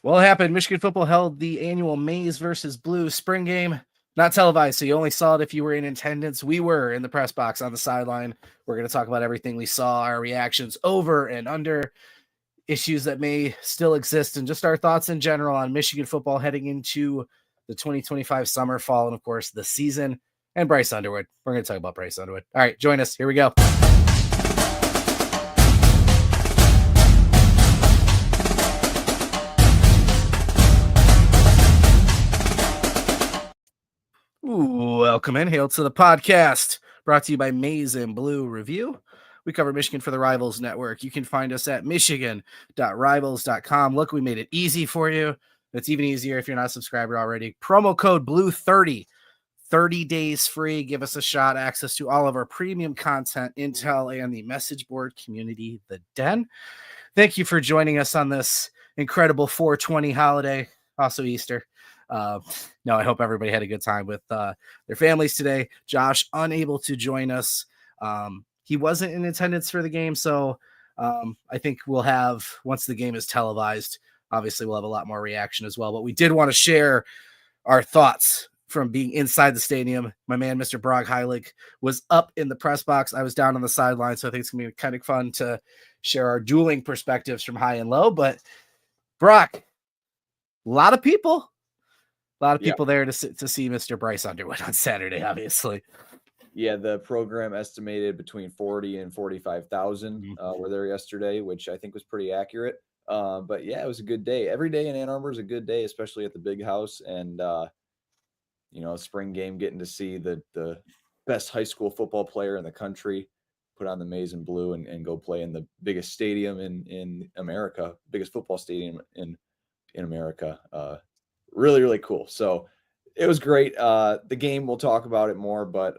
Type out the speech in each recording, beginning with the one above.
Well, it happened. Michigan football held the annual Maize versus Blue spring game. Not televised, so you only saw it if you were in attendance. We were in the press box on the sideline. We're going to talk about everything we saw, our reactions over and under, issues that may still exist, and just our thoughts in general on Michigan football heading into the 2025 summer, fall, and of course the season. And Bryce Underwood. We're going to talk about Bryce Underwood. All right, join us. Here we go. Ooh, welcome in. Hail to the podcast. Brought to you by Maize and Blue Review. We cover Michigan for the Rivals Network. You can find us at michigan.rivals.com. Look, we made it easy for you. It's even easier if you're not a subscriber already. Promo code BLUE30. 30 days free. Give us a shot. Access to all of our premium content, intel, and the message board community, The Den. Thank you for joining us on this incredible 420 holiday. Also Easter. No, I hope everybody had a good time with their families today. Josh, unable to join us. He wasn't in attendance for the game, so I think we'll have, once the game is televised, obviously we'll have a lot more reaction as well. But we did want to share our thoughts from being inside the stadium. My man, Mr. Brock Heilig, was up in the press box. I was down on the sideline, so I think it's going to be kind of fun to share our dueling perspectives from high and low. But Brock, a lot of people there to see Mr. Bryce Underwood on Saturday, obviously. Yeah, the program estimated between 40 and 45,000 were there yesterday, which I think was pretty accurate. But yeah, it was a good day. Every day in Ann Arbor is a good day, especially at the big house. And, spring game, getting to see the best high school football player in the country put on the maize and blue and go play in the biggest stadium in America, biggest football stadium in America. Really, really cool. So it was great. The game, we'll talk about it more, but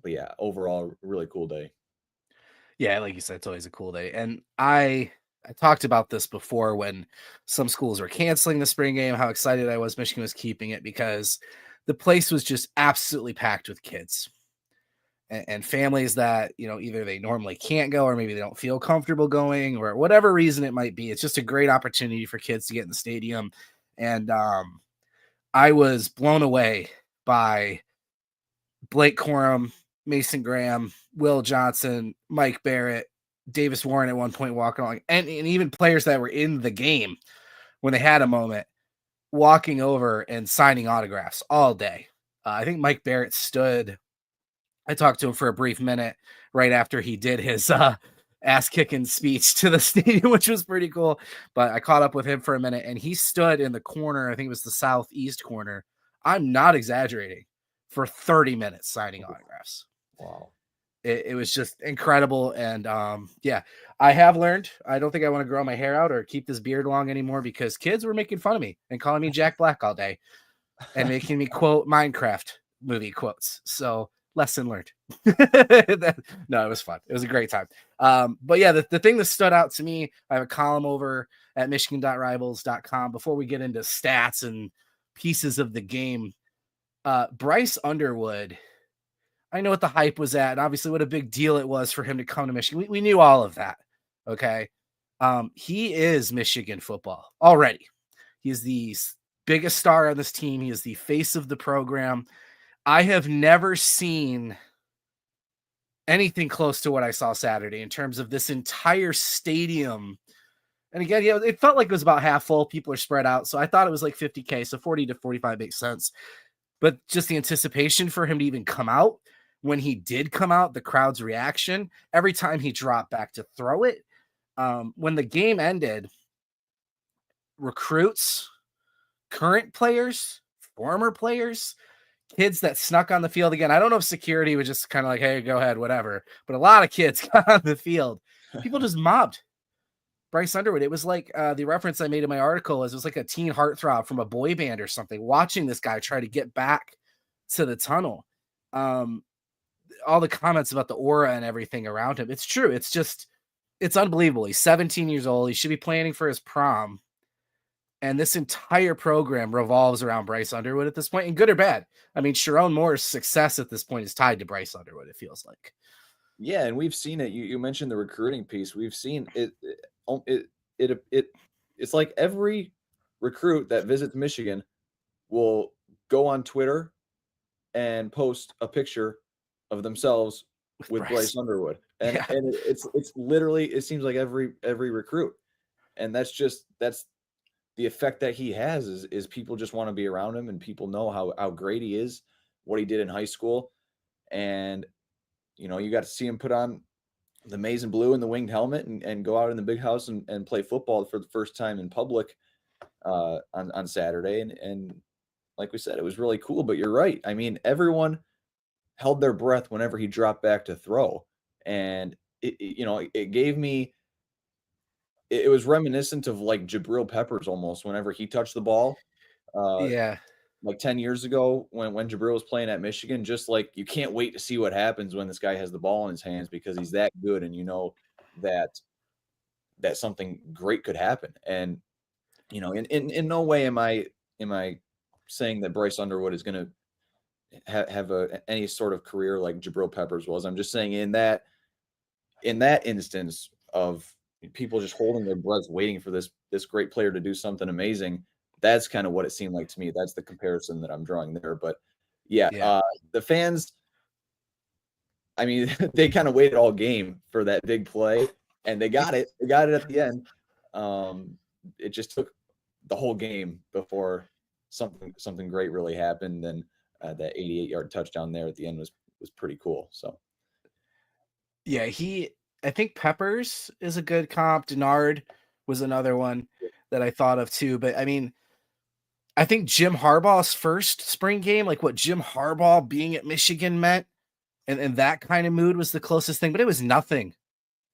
yeah, overall, really cool day. Yeah, like you said, it's always a cool day. And I talked about this before when some schools were canceling the spring game, how excited I was Michigan was keeping it, because the place was just absolutely packed with kids and families that, either they normally can't go or maybe they don't feel comfortable going or whatever reason it might be. It's just a great opportunity for kids to get in the stadium. And I was blown away by Blake Corum, Mason Graham, Will Johnson, Mike Barrett, Davis Warren at one point walking along, and even players that were in the game when they had a moment, walking over and signing autographs all day. I think Mike Barrett stood. I talked to him for a brief minute right after he did his ass-kicking speech to the stadium, which was pretty cool. But I caught up with him for a minute, and he stood in the corner. I think it was the southeast corner. I'm not exaggerating, for 30 minutes signing autographs. Wow. It was just incredible. And yeah, I have learned, I don't think I want to grow my hair out or keep this beard long anymore, because kids were making fun of me and calling me Jack Black all day and making me quote Minecraft movie quotes. So lesson learned. No, it was fun. It was a great time. But yeah, the thing that stood out to me, I have a column over at michigan.rivals.com before we get into stats and pieces of the game. Bryce Underwood, I know what the hype was at, and obviously what a big deal it was for him to come to Michigan. We knew all of that. Okay. He is Michigan football already. He is the biggest star on this team. He is the face of the program. I have never seen anything close to what I saw Saturday in terms of this entire stadium. And again, it felt like it was about half full. People are spread out. So I thought it was like 50K. So 40 to 45 makes sense. But just the anticipation for him to even come out, when he did come out, the crowd's reaction, every time he dropped back to throw it. When the game ended, recruits, current players, former players, kids that snuck on the field again. I don't know if security was just kind of like, hey, go ahead, whatever. But a lot of kids got on the field. People just mobbed Bryce Underwood. It was like the reference I made in my article is it was like a teen heartthrob from a boy band or something, watching this guy try to get back to the tunnel. All the comments about the aura and everything around him. It's true. It's unbelievable. He's 17 years old. He should be planning for his prom. And this entire program revolves around Bryce Underwood at this point, and good or bad. I mean, Sherrone Moore's success at this point is tied to Bryce Underwood, it feels like. Yeah, and we've seen it. You mentioned the recruiting piece. We've seen it. It's like every recruit that visits Michigan will go on Twitter and post a picture of themselves with Bryce Underwood. And Yeah. and it's literally, it seems like every recruit. And that's the effect that he has is people just want to be around him, and people know how great he is, what he did in high school. And you got to see him put on the maize and blue and the winged helmet and go out in the big house and play football for the first time in public on Saturday. And like we said, it was really cool. But you're right. I mean, everyone held their breath whenever he dropped back to throw. And it gave me, it was reminiscent of like Jabril Peppers almost whenever he touched the ball. Yeah. Like 10 years ago when Jabril was playing at Michigan, just like you can't wait to see what happens when this guy has the ball in his hands, because he's that good, and that something great could happen. And in no way am I saying that Bryce Underwood is going to have any sort of career like Jabril Peppers was. I'm just saying in that instance of people just holding their breaths, waiting for this great player to do something amazing, that's kind of what it seemed like to me. That's the comparison that I'm drawing there. But yeah. The fans, I mean, they kind of waited all game for that big play, and they got it. They got it at the end. It just took the whole game before something great really happened. And that 88-yard touchdown there at the end was pretty cool. So yeah, I think Peppers is a good comp. Denard was another one that I thought of too. But I mean, I think Jim Harbaugh's first spring game, like what Jim Harbaugh being at Michigan meant, and that kind of mood was the closest thing, but it was nothing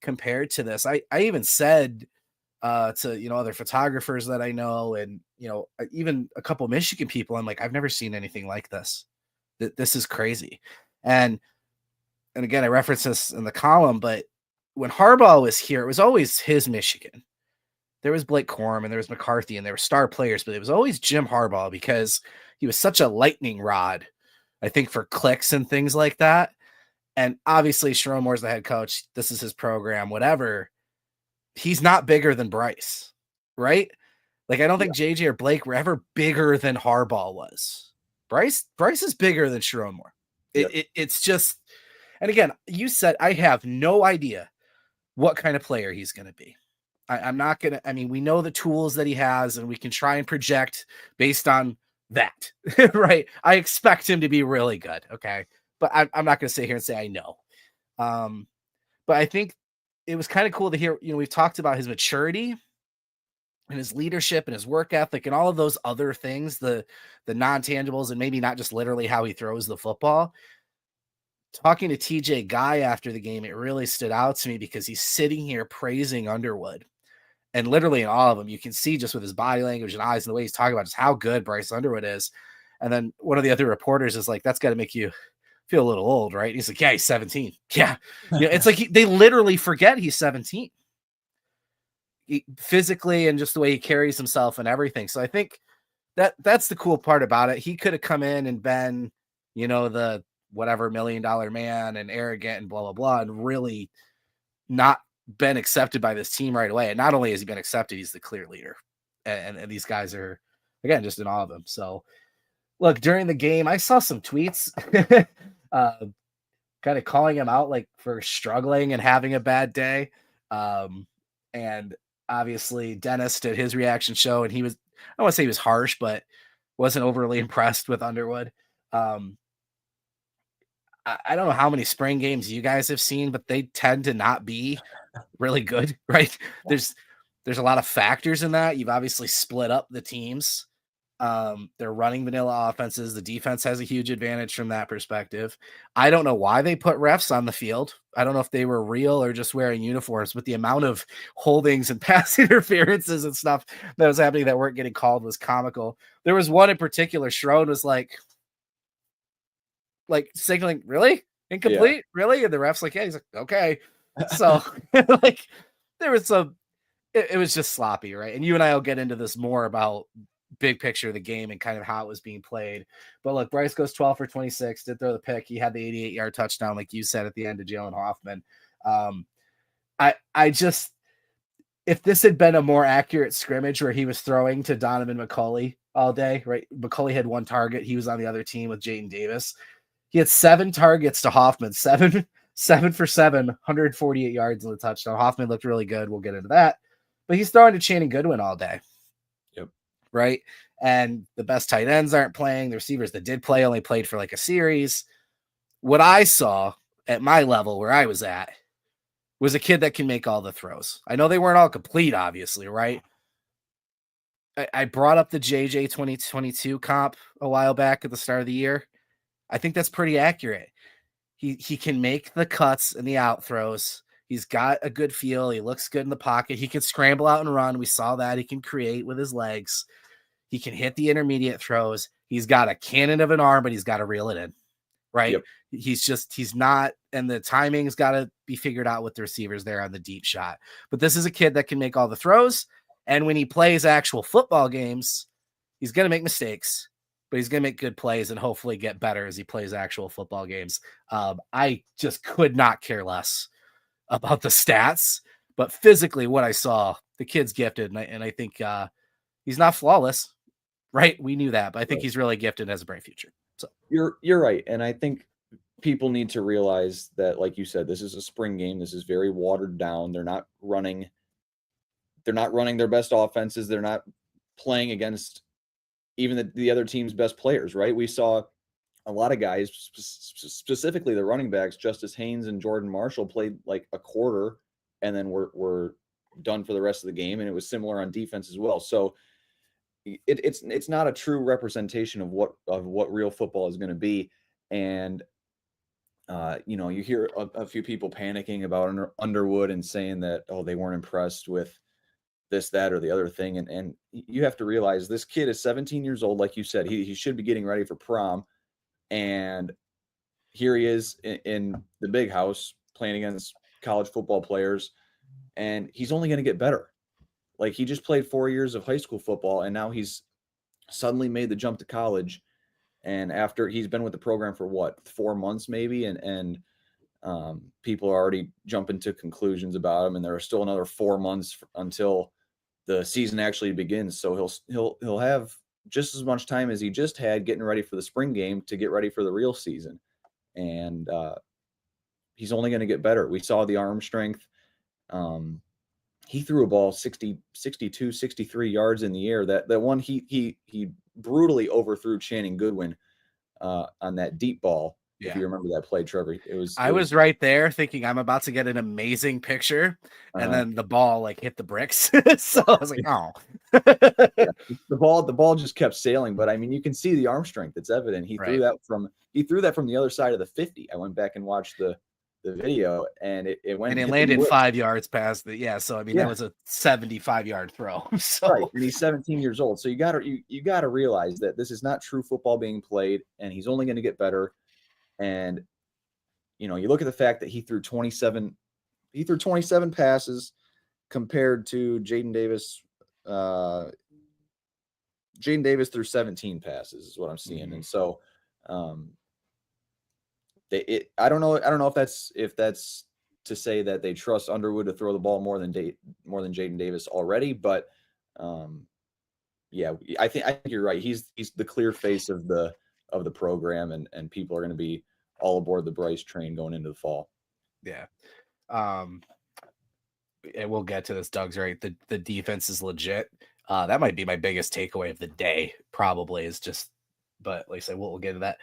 compared to this. I even said to other photographers that I know, and even a couple Michigan people, I'm like, I've never seen anything like this. This is crazy. And again, I referenced this in the column, but when Harbaugh was here, it was always his Michigan. There was Blake Corum and there was McCarthy and there were star players, but it was always Jim Harbaugh because he was such a lightning rod, I think, for clicks and things like that. And obviously Sherrone Moore's the head coach. This is his program, whatever. He's not bigger than Bryce, right? Like, I don't think JJ or Blake were ever bigger than Harbaugh was. Bryce is bigger than Sherrone Moore. It's just, and again, you said, I have no idea what kind of player he's going to be. I'm not going to, I mean, we know the tools that he has and we can try and project based on that, right? I expect him to be really good. Okay. But I'm not going to sit here and say I know. But I think it was kind of cool to hear, we've talked about his maturity and his leadership and his work ethic and all of those other things, the non-tangibles, and maybe not just literally how he throws the football. Talking to TJ Guy after the game, it really stood out to me because he's sitting here praising Underwood. And literally in all of them, you can see just with his body language and eyes and the way he's talking about just how good Bryce Underwood is. And then one of the other reporters is like, that's got to make you feel a little old, right? And he's like, yeah, he's 17. Yeah. It's like they literally forget he's 17. Physically and just the way he carries himself and everything. So I think that's the cool part about it. He could have come in and been, the whatever $1 million man and arrogant and blah, blah, blah, and really not been accepted by this team right away. And not only has he been accepted, he's the clear leader. And these guys are, again, just in awe of him. So look, during the game, I saw some tweets kind of calling him out like for struggling and having a bad day. And obviously Dennis did his reaction show, and he was, I want to say he was harsh, but wasn't overly impressed with Underwood. I don't know how many spring games you guys have seen, but they tend to not be really good, right? There's a lot of factors in that. You've obviously split up the teams. They're running vanilla offenses. The defense has a huge advantage from that perspective. I don't know why they put refs on the field. I don't know if they were real or just wearing uniforms, but the amount of holdings and pass interferences and stuff that was happening that weren't getting called was comical. There was one in particular. Sherrone was like signaling, really? Incomplete? Yeah. Really? And the ref's like, yeah. He's like, okay. So like there was it was just sloppy, right? And you and I will get into this more about big picture of the game and kind of how it was being played. But look, Bryce goes 12 for 26, did throw the pick. He had the 88-yard touchdown, like you said, at the end of Jalen Hoffman. I just, if this had been a more accurate scrimmage where he was throwing to Donaven McCulley all day, right? McCulley had 1 target. He was on the other team with Jadyn Davis. He had 7 targets to Hoffman, 7 for 7, 148 yards in the touchdown. Hoffman looked really good. We'll get into that. But he's throwing to Channing Goodwin all day. Yep. Right? And the best tight ends aren't playing. The receivers that did play only played for like a series. What I saw at my level where I was at was a kid that can make all the throws. I know they weren't all complete, obviously, right? I brought up the JJ 2022 comp a while back at the start of the year. I think that's pretty accurate. He can make the cuts and the out throws. He's got a good feel. He looks good in the pocket. He can scramble out and run. We saw that. He can create with his legs. He can hit the intermediate throws. He's got a cannon of an arm, but he's got to reel it in, right? Yep. He's not, and the timing's got to be figured out with the receivers there on the deep shot. But this is a kid that can make all the throws. And when he plays actual football games, he's going to make mistakes, but he's going to make good plays and hopefully get better as he plays actual football games. I just could not care less about the stats, but physically what I saw, the kid's gifted. And I think he's not flawless, right? We knew that, but I think he's really gifted and has a bright future. So you're right. And I think people need to realize that, like you said, this is a spring game. This is very watered down. They're not running their best offenses. They're not playing against even the other team's best players, right? We saw a lot of guys, specifically the running backs, Justice Haynes and Jordan Marshall, played like a quarter and then were done for the rest of the game. And it was similar on defense as well. So it's not a true representation of what real football is going to be. And you hear a few people panicking about Underwood and saying that, oh, they weren't impressed with this, that, or the other thing. And you have to realize this kid is 17 years old. Like you said, he should be getting ready for prom. And here he is in the big house playing against college football players. And he's only going to get better. Like, he just played 4 years of high school football, and now he's suddenly made the jump to college. And after he's been with the program for 4 months maybe, and people are already jumping to conclusions about him, and there are still another 4 months until the season actually begins. So he'll have just as much time as he just had getting ready for the spring game to get ready for the real season. And he's only going to get better. We saw the arm strength. He threw a ball 60, 62, 63 yards in the air. That one he brutally overthrew Channing Goodwin on that deep ball. Yeah. If you remember that play, Trevor, I was right there thinking I'm about to get an amazing picture, and then the ball like hit the bricks. So I was like, oh. Yeah, the ball just kept sailing. But I mean, you can see the arm strength. It's evident. He threw that from the other side of the 50. I went back and watched the video, and it went, and it landed 5 yards past so I mean, that was a 75-yard throw. So right, and he's 17 years old. So you gotta realize that this is not true football being played, and he's only going to get better. And you look at the fact that he threw 27 passes compared to Jadyn Davis. Jadyn Davis threw 17 passes is what I'm seeing. Mm-hmm. And so I don't know if that's to say that they trust Underwood to throw the ball more than Jadyn Davis already, but I think you're right. He's the clear face of the program, and people are going to be all aboard the Bryce train going into the fall. Yeah. And we'll get to this. Doug's right. The defense is legit. That might be my biggest takeaway of the day, probably, is just, but like I said, we'll get to that.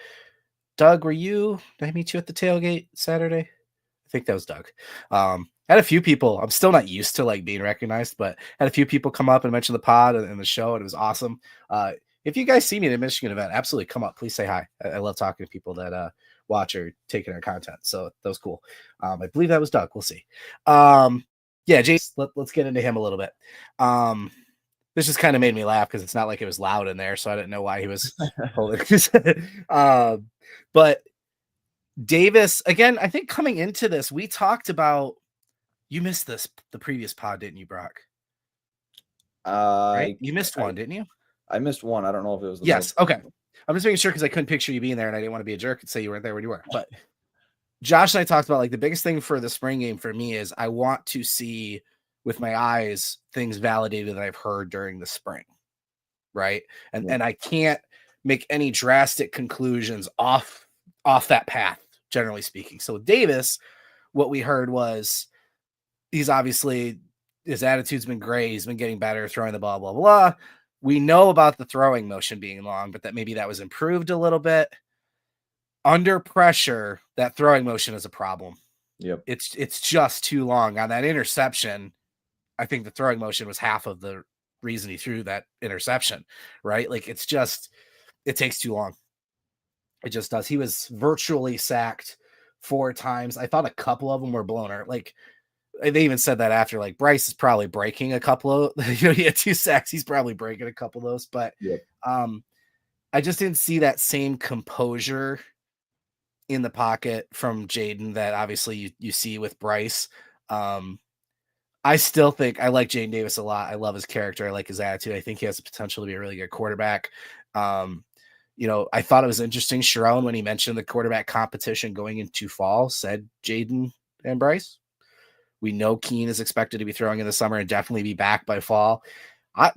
Doug, did I meet you at the tailgate Saturday? I think that was Doug. Had a few people, I'm still not used to like being recognized, but had a few people come up and mention the pod and the show, and it was awesome. If you guys see me at a Michigan event, absolutely come up. Please say hi. I love talking to people that watch or taking our content. So that was cool. I believe that was Doug. We'll see. Jace, let's get into him a little bit. This just kind of made me laugh because it's not like it was loud in there, so I didn't know why he was holding his but Davis, again, I think coming into this, we talked about, you missed the previous pod, didn't you, Brock? Right? You missed one, didn't you? I missed one. I don't know if it was Yes. Okay. I'm just making sure because I couldn't picture you being there and I didn't want to be a jerk and say you weren't there when you were. But Josh and I talked about like the biggest thing for the spring game for me is I want to see with my eyes things validated that I've heard during the spring. Right. And I can't make any drastic conclusions off that path, generally speaking. So with Davis, what we heard was he's obviously, his attitude's been great. He's been getting better, throwing the ball, blah, blah, blah. We know about the throwing motion being long, but that maybe that was improved a little bit. Under pressure, that throwing motion is a problem. Yep. It's just too long. On that interception, I think the throwing motion was half of the reason he threw that interception, right? Like, it takes too long. It just does. He was virtually sacked 4 times. I thought a couple of them were blown out. Like, they even said that after, like, Bryce is probably breaking a couple of, he had 2 sacks. He's probably breaking a couple of those, but yep. I just didn't see that same composure in the pocket from Jadyn that obviously you see with Bryce. I still think I like Jadyn Davis a lot. I love his character. I like his attitude. I think he has the potential to be a really good quarterback. I thought it was interesting. Sherrone, when he mentioned the quarterback competition going into fall, said Jadyn and Bryce. We know Keen is expected to be throwing in the summer and definitely be back by fall.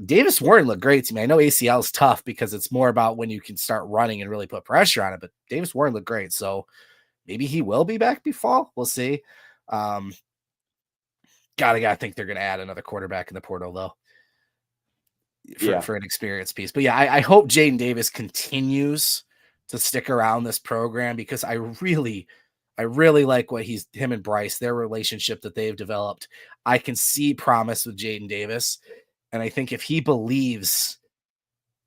Davis Warren looked great to me. I know ACL is tough because it's more about when you can start running and really put pressure on it, but Davis Warren looked great. So maybe he will be back by fall. We'll see. Gotta think they're going to add another quarterback in the portal, though, for an experienced piece. But yeah, I hope Jadyn Davis continues to stick around this program because I really like what him and Bryce, their relationship that they've developed. I can see promise with Jadyn Davis. And I think if he believes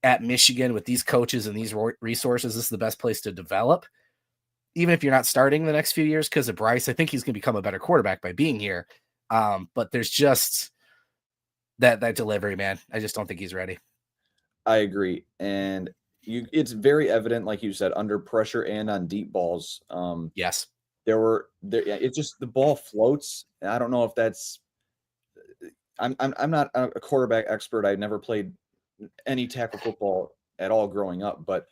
at Michigan with these coaches and these resources, this is the best place to develop, even if you're not starting the next few years because of Bryce, I think he's going to become a better quarterback by being here. But there's just that delivery, man. I just don't think he's ready. I agree. And it's very evident, like you said, under pressure and on deep balls. Yes. It's just the ball floats. And I don't know if that's, I'm not a quarterback expert. I never played any tackle football at all growing up, but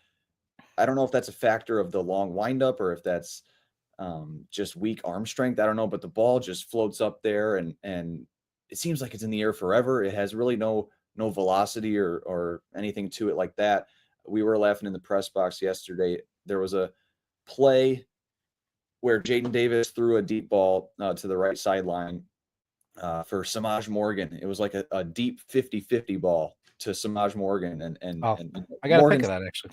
I don't know if that's a factor of the long windup or if that's just weak arm strength. I don't know, but the ball just floats up there and it seems like it's in the air forever. It has really no velocity or anything to it like that. We were laughing in the press box yesterday. There was a play where Jadyn Davis threw a deep ball to the right sideline for Semaj Morgan. It was like a deep 50-50 ball to Semaj Morgan. And I got to think of that, actually.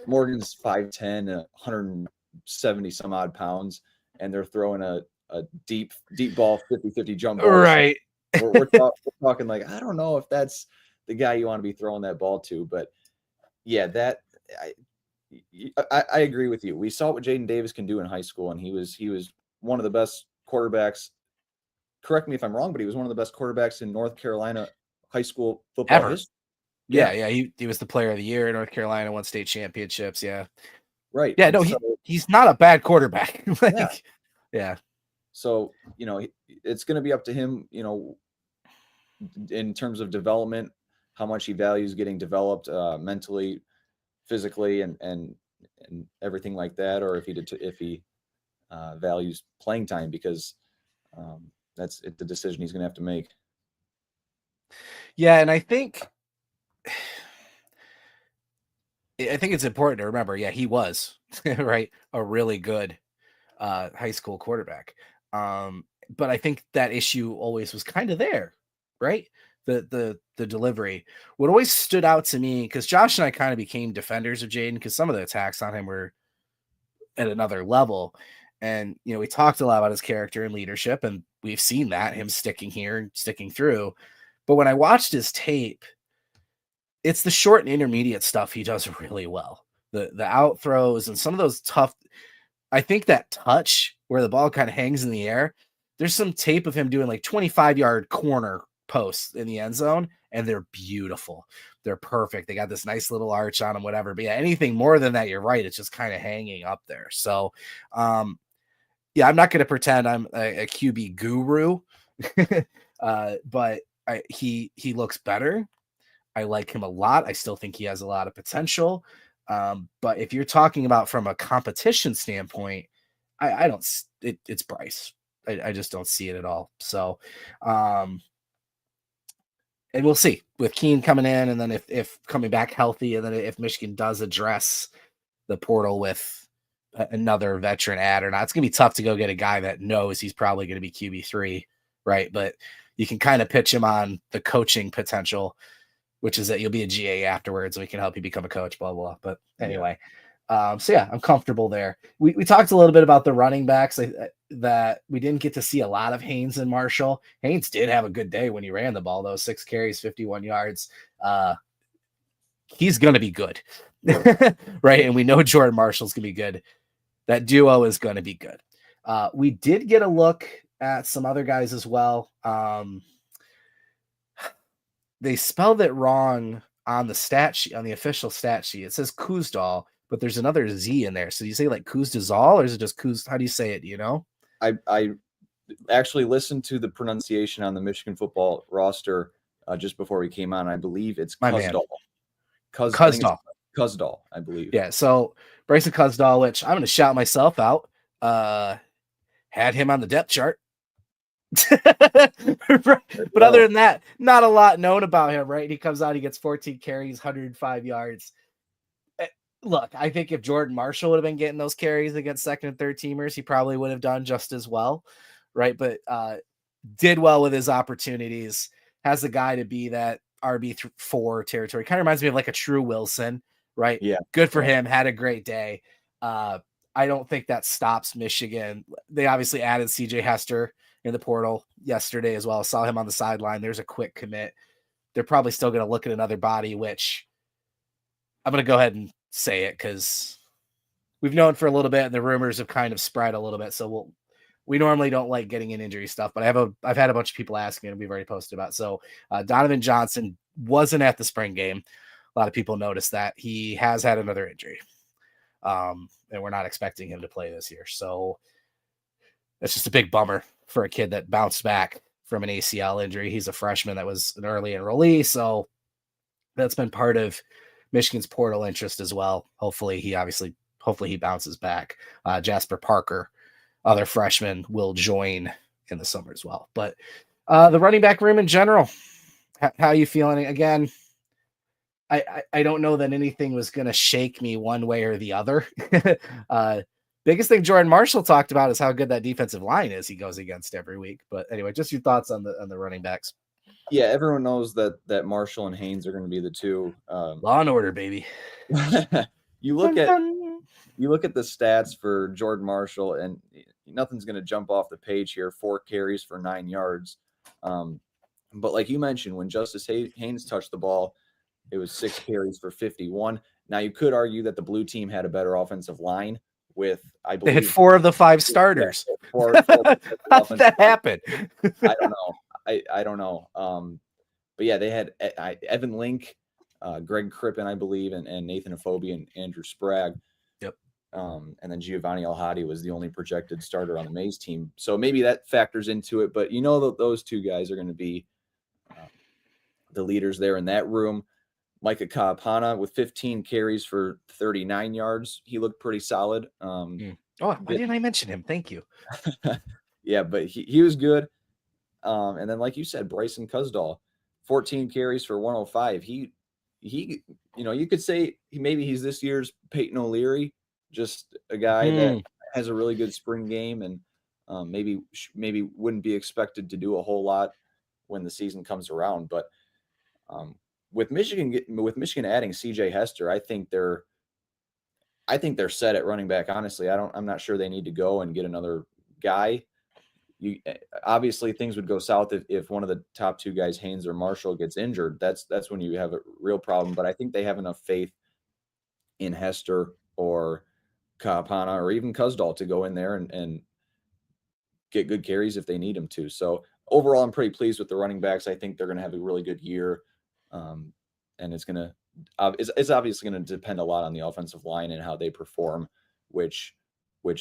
Morgan's 5'10", 170 some odd pounds, and they're throwing a deep ball 50-50 jump ball. Right. So we're talking like, I don't know if that's the guy you want to be throwing that ball to, but yeah, I agree with you. We saw what Jadyn Davis can do in high school, and he was one of the best quarterbacks. Correct me if I'm wrong, but he was one of the best quarterbacks in North Carolina high school football history. Yeah. He was the player of the year in North Carolina, won state championships. Yeah. Right. Yeah. No, he's not a bad quarterback. Yeah. So, it's going to be up to him, in terms of development, how much he values getting developed mentally, physically, and everything like that, or if he values playing time, because that's the decision he's going to have to make. Yeah, and I think it's important to remember. Yeah, he was right, a really good high school quarterback. But I think that issue always was kind of there, right? The delivery. What always stood out to me, because Josh and I kind of became defenders of Jadyn because some of the attacks on him were at another level. And, we talked a lot about his character and leadership, and we've seen that, him sticking here and sticking through. But when I watched his tape, it's the short and intermediate stuff he does really well. The out throws and some of those tough, I think that touch where the ball kind of hangs in the air, there's some tape of him doing like 25-yard corner posts in the end zone, and they're beautiful. They're perfect. They got this nice little arch on them, whatever. But yeah, anything more than that, you're right, it's just kind of hanging up there. So, yeah, I'm not going to pretend I'm a QB guru, but he looks better. I like him a lot. I still think he has a lot of potential. But if you're talking about from a competition standpoint, I don't. It's Bryce. I just don't see it at all. So, and we'll see with Keene coming in, and then if coming back healthy, and then if Michigan does address the portal with another veteran ad or not, it's gonna be tough to go get a guy that knows he's probably going to be QB3, right? But you can kind of pitch him on the coaching potential, which is that you'll be a GA afterwards, and we can help you become a coach, blah, blah. But anyway, so yeah, I'm comfortable there. We talked a little bit about the running backs that we didn't get to see a lot of Haynes and Marshall. Haynes did have a good day when he ran the ball, though. 6 carries, 51 yards. He's going to be good, right? And we know Jordan Marshall's going to be good. That duo is going to be good. We did get a look at some other guys as well. They spelled it wrong on the stat sheet, on the official stat sheet. It says Kuzdal, but there's another Z in there. So you say like Kuzdazal, or is it just Kuz? How do you say it? Do you know? I actually listened to the pronunciation on the Michigan football roster just before we came on. I believe it's Kuzdal. Kuzdal, I believe. Yeah. So Bryce Kuzdal, which I'm going to shout myself out, had him on the depth chart. But other than that, not a lot known about him, right? He comes out, he gets 14 carries, 105 yards. Look, I think if Jordan Marshall would have been getting those carries against second and third teamers, he probably would have done just as well, right? But did well with his opportunities, has the guy to be that RB4 territory. Kind of reminds me of like a true Wilson, right? Yeah. Good for him. Had a great day. I don't think that stops Michigan. They obviously added CJ Hester in the portal yesterday as well. Saw him on the sideline. There's a quick commit. They're probably still going to look at another body, which I'm going to go ahead and say it because we've known for a little bit and the rumors have kind of spread a little bit. So we normally don't like getting in injury stuff, but I've had a bunch of people asking and we've already posted about. So Donovan Johnson wasn't at the spring game. A lot of people noticed that he has had another injury. And we're not expecting him to play this year. So that's just a big bummer for a kid that bounced back from an ACL injury. He's a freshman that was an early enrollee. So that's been part of Michigan's portal interest as well. Hopefully he bounces back. Jasper Parker, other freshman, will join in the summer as well. But the running back room in general, how are you feeling? Again, I don't know that anything was going to shake me one way or the other. Biggest thing Jordan Marshall talked about is how good that defensive line is he goes against every week. But anyway, just your thoughts on the running backs. Yeah, everyone knows that Marshall and Haynes are going to be the two. Law and order, baby. You look at the stats for Jordan Marshall, and nothing's going to jump off the page here. 4 carries for 9 yards. But like you mentioned, when Justice Haynes touched the ball, it was 6 carries for 51. Now you could argue that the blue team had a better offensive line with, I believe, they had 4 of the 5 starters. Four How did that happen? I don't know. I don't know. But yeah, they had Evan Link, Greg Crippen, I believe, and Nathan Afobe and Andrew Sprague. Yep. And then Giovanni El Hadi was the only projected starter on the Maize team. So maybe that factors into it. But you know that those two guys are going to be the leaders there in that room. Micah Kaapana with 15 carries for 39 yards. He looked pretty solid. Oh, why didn't I mention him? Thank you. Yeah, but he was good. And then, like you said, Bryson Kuzdal, 14 carries for 105. He, you could say he's this year's Peyton O'Leary, just a guy that has a really good spring game and maybe wouldn't be expected to do a whole lot when the season comes around. But with Michigan adding CJ Hester, I think they're set at running back. Honestly, I'm not sure they need to go and get another guy. Obviously things would go south if one of the top 2 guys, Haynes or Marshall, gets injured. That's when you have a real problem. But I think they have enough faith in Hester or Kaapana or even Kuzdal to go in there and get good carries if they need them to. So overall, I'm pretty pleased with the running backs. I think they're going to have a really good year. And it's obviously going to depend a lot on the offensive line and how they perform, which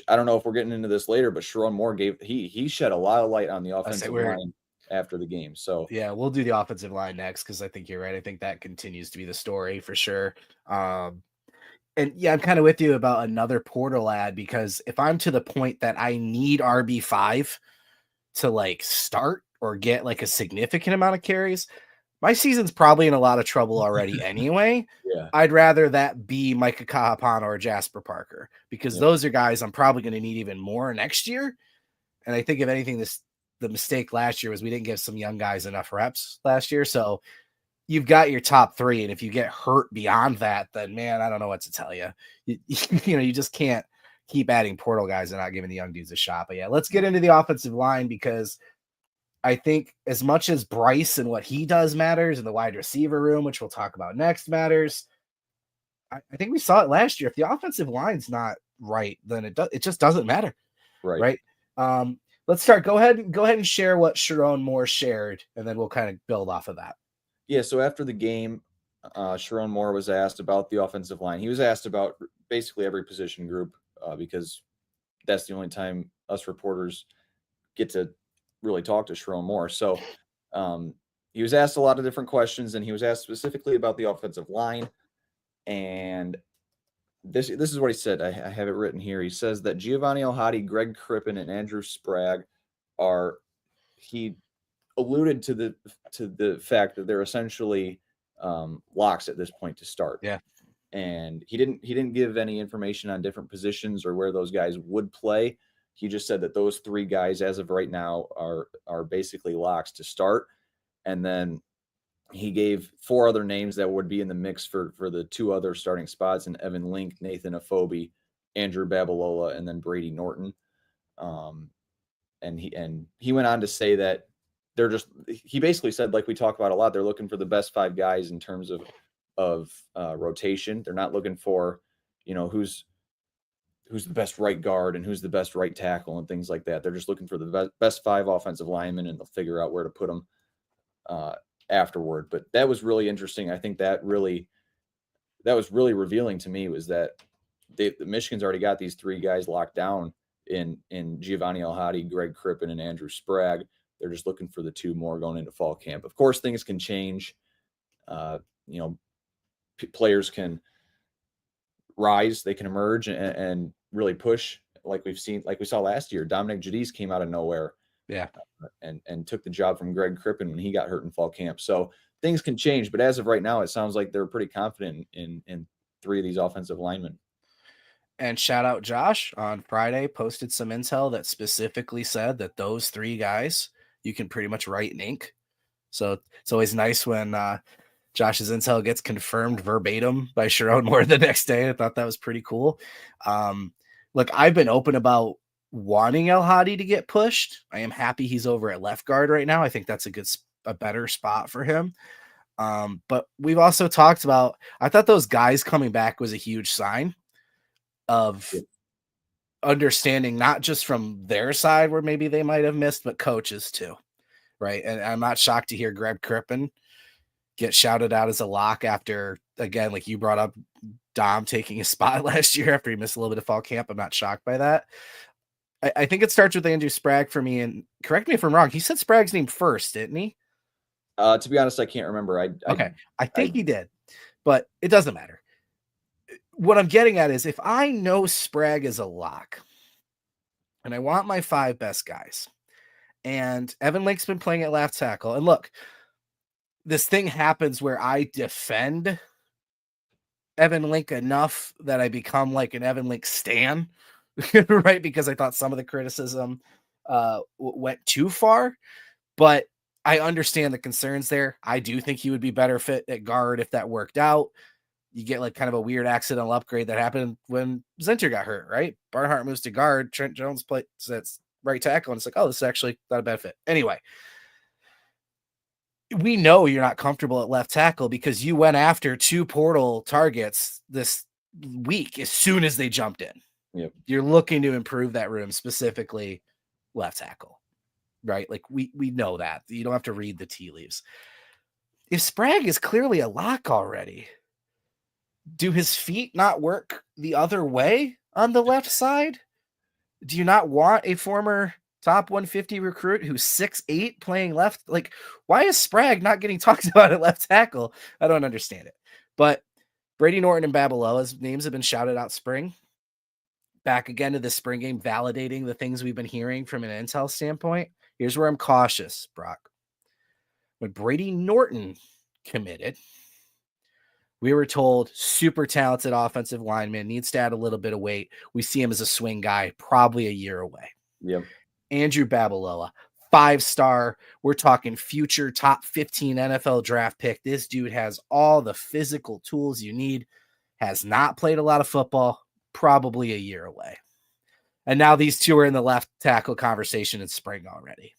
I don't know if we're getting into this later, but Sherrone Moore he shed a lot of light on the offensive line after the game. So yeah, we'll do the offensive line next because I think you're right. I think that continues to be the story for sure. And yeah, I'm kind of with you about another portal ad because if I'm to the point that I need RB5 to like start or get like a significant amount of carries, my season's probably in a lot of trouble already anyway. Yeah. I'd rather that be Micah Kahapana or Jasper Parker, because those are guys I'm probably going to need even more next year. And I think if anything, the mistake last year was we didn't give some young guys enough reps last year. So you've got your top three. And if you get hurt beyond that, then man, I don't know what to tell you. You just can't keep adding portal guys and not giving the young dudes a shot. But yeah, let's get into the offensive line, because I think as much as Bryce and what he does matters, and the wide receiver room, which we'll talk about next, matters, I think we saw it last year. If the offensive line's not right, then it just doesn't matter. Right. Let's start. Go ahead and share what Sherrone Moore shared, and then we'll kind of build off of that. Yeah. So after the game, Sherrone Moore was asked about the offensive line. He was asked about basically every position group because that's the only time us reporters get to really talk to Sherrone Moore. So he was asked a lot of different questions, and he was asked specifically about the offensive line. And this is what he said. I have it written here. He says that Giovanni El Hadi, Greg Crippen, and Andrew Sprague he alluded to the fact that they're essentially locks at this point to start. Yeah. And he didn't give any information on different positions or where those guys would play. He just said that those three guys, as of right now, are basically locks to start. And then he gave four other names that would be in the mix for the two other starting spots, in Evan Link, Nathan Afobe, Andrew Babalola, and then Brady Norton. And he went on to say that he basically said, like we talk about a lot, they're looking for the best five guys in terms of rotation. They're not looking for, who's the best right guard and who's the best right tackle and things like that. They're just looking for the best five offensive linemen, and they'll figure out where to put them afterward. But that was really interesting. I think that was really revealing to me, was that the Michigan's already got these three guys locked down in Giovanni El Hadi, Greg Crippen, and Andrew Sprague. They're just looking for the two more going into fall camp. Of course, things can change. Players can rise, they can emerge and really push, like we saw last year. Dominic Jadyn came out of nowhere, and took the job from Greg Crippen when he got hurt in fall camp. So things can change, but as of right now, it sounds like they're pretty confident in three of these offensive linemen. And shout out Josh on Friday, posted some intel that specifically said that those three guys you can pretty much write in ink. So it's always nice when Josh's intel gets confirmed verbatim by Sherrone Moore the next day. I thought that was pretty cool. Look, I've been open about wanting El Hadi to get pushed. I am happy he's over at left guard right now. I think that's a better spot for him. But we've also talked about, I thought those guys coming back was a huge sign of understanding, not just from their side where maybe they might have missed, but coaches too. Right. And I'm not shocked to hear Greg Crippen get shouted out as a lock after, again, like you brought up, Dom taking a spot last year after he missed a little bit of fall camp. I'm not shocked by that. I think it starts with Andrew Sprague for me, and correct me if I'm wrong. He said Sprague's name first, didn't he? To be honest, I can't remember. I think he did, but it doesn't matter. What I'm getting at is, if I know Sprague is a lock and I want my five best guys, and Evan Link's been playing at left tackle, and look, this thing happens where I defend Evan Link enough that I become like an Evan Link stan, right? Because I thought some of the criticism went too far, but I understand the concerns there. I do think he would be better fit at guard if that worked out. You get like kind of a weird accidental upgrade that happened when Zinter got hurt, right? Barnhart moves to guard, Trent Jones plays that's right tackle, and it's like, oh, this is actually not a bad fit. Anyway, we know you're not comfortable at left tackle because you went after two portal targets this week as soon as they jumped in. Yep. You're looking to improve that room, specifically left tackle, right? Like we know that. You don't have to read the tea leaves. If Sprague is clearly a lock already, do his feet not work the other way on the left side? Do you not want a former top 150 recruit who's 6'8" playing left? Like, why is Sprague not getting talked about at left tackle? I don't understand it. But Brady Norton and Babalola's names have been shouted out spring. Back again to the spring game, validating the things we've been hearing from an intel standpoint. Here's where I'm cautious, Brock. When Brady Norton committed. We were told super talented offensive lineman, needs to add a little bit of weight. We see him as a swing guy, probably a year away. Yep. Andrew Babalola, 5-star. We're talking future top 15 NFL draft pick. This dude has all the physical tools you need, has not played a lot of football, probably a year away. And now these two are in the left tackle conversation in spring already.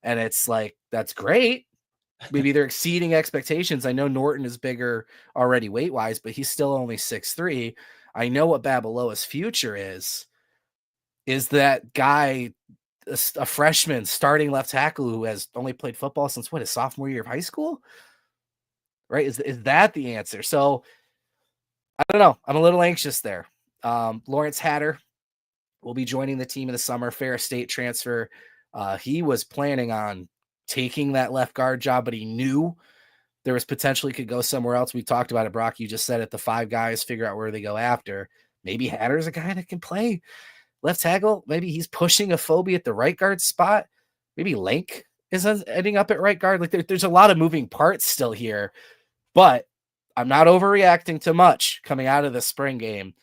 And it's like, that's great. Maybe they're exceeding expectations. I know Norton is bigger already weight-wise, but he's still only 6'3". I know what Babalola's future is that guy, a freshman starting left tackle who has only played football since his sophomore year of high school? Right? Is that the answer? So I don't know. I'm a little anxious there. Lawrence Hatter will be joining the team in the summer, Ferris State transfer. He was planning on taking that left guard job, but he knew there was potentially could go somewhere else. We talked about it, Brock. You just said it. The 5 guys figure out where they go after. Maybe Hatter's a guy that can play left tackle. Maybe he's pushing a phobia at the right guard spot. Maybe Link is ending up at right guard. Like there's a lot of moving parts still here, but I'm not overreacting to much coming out of the spring game.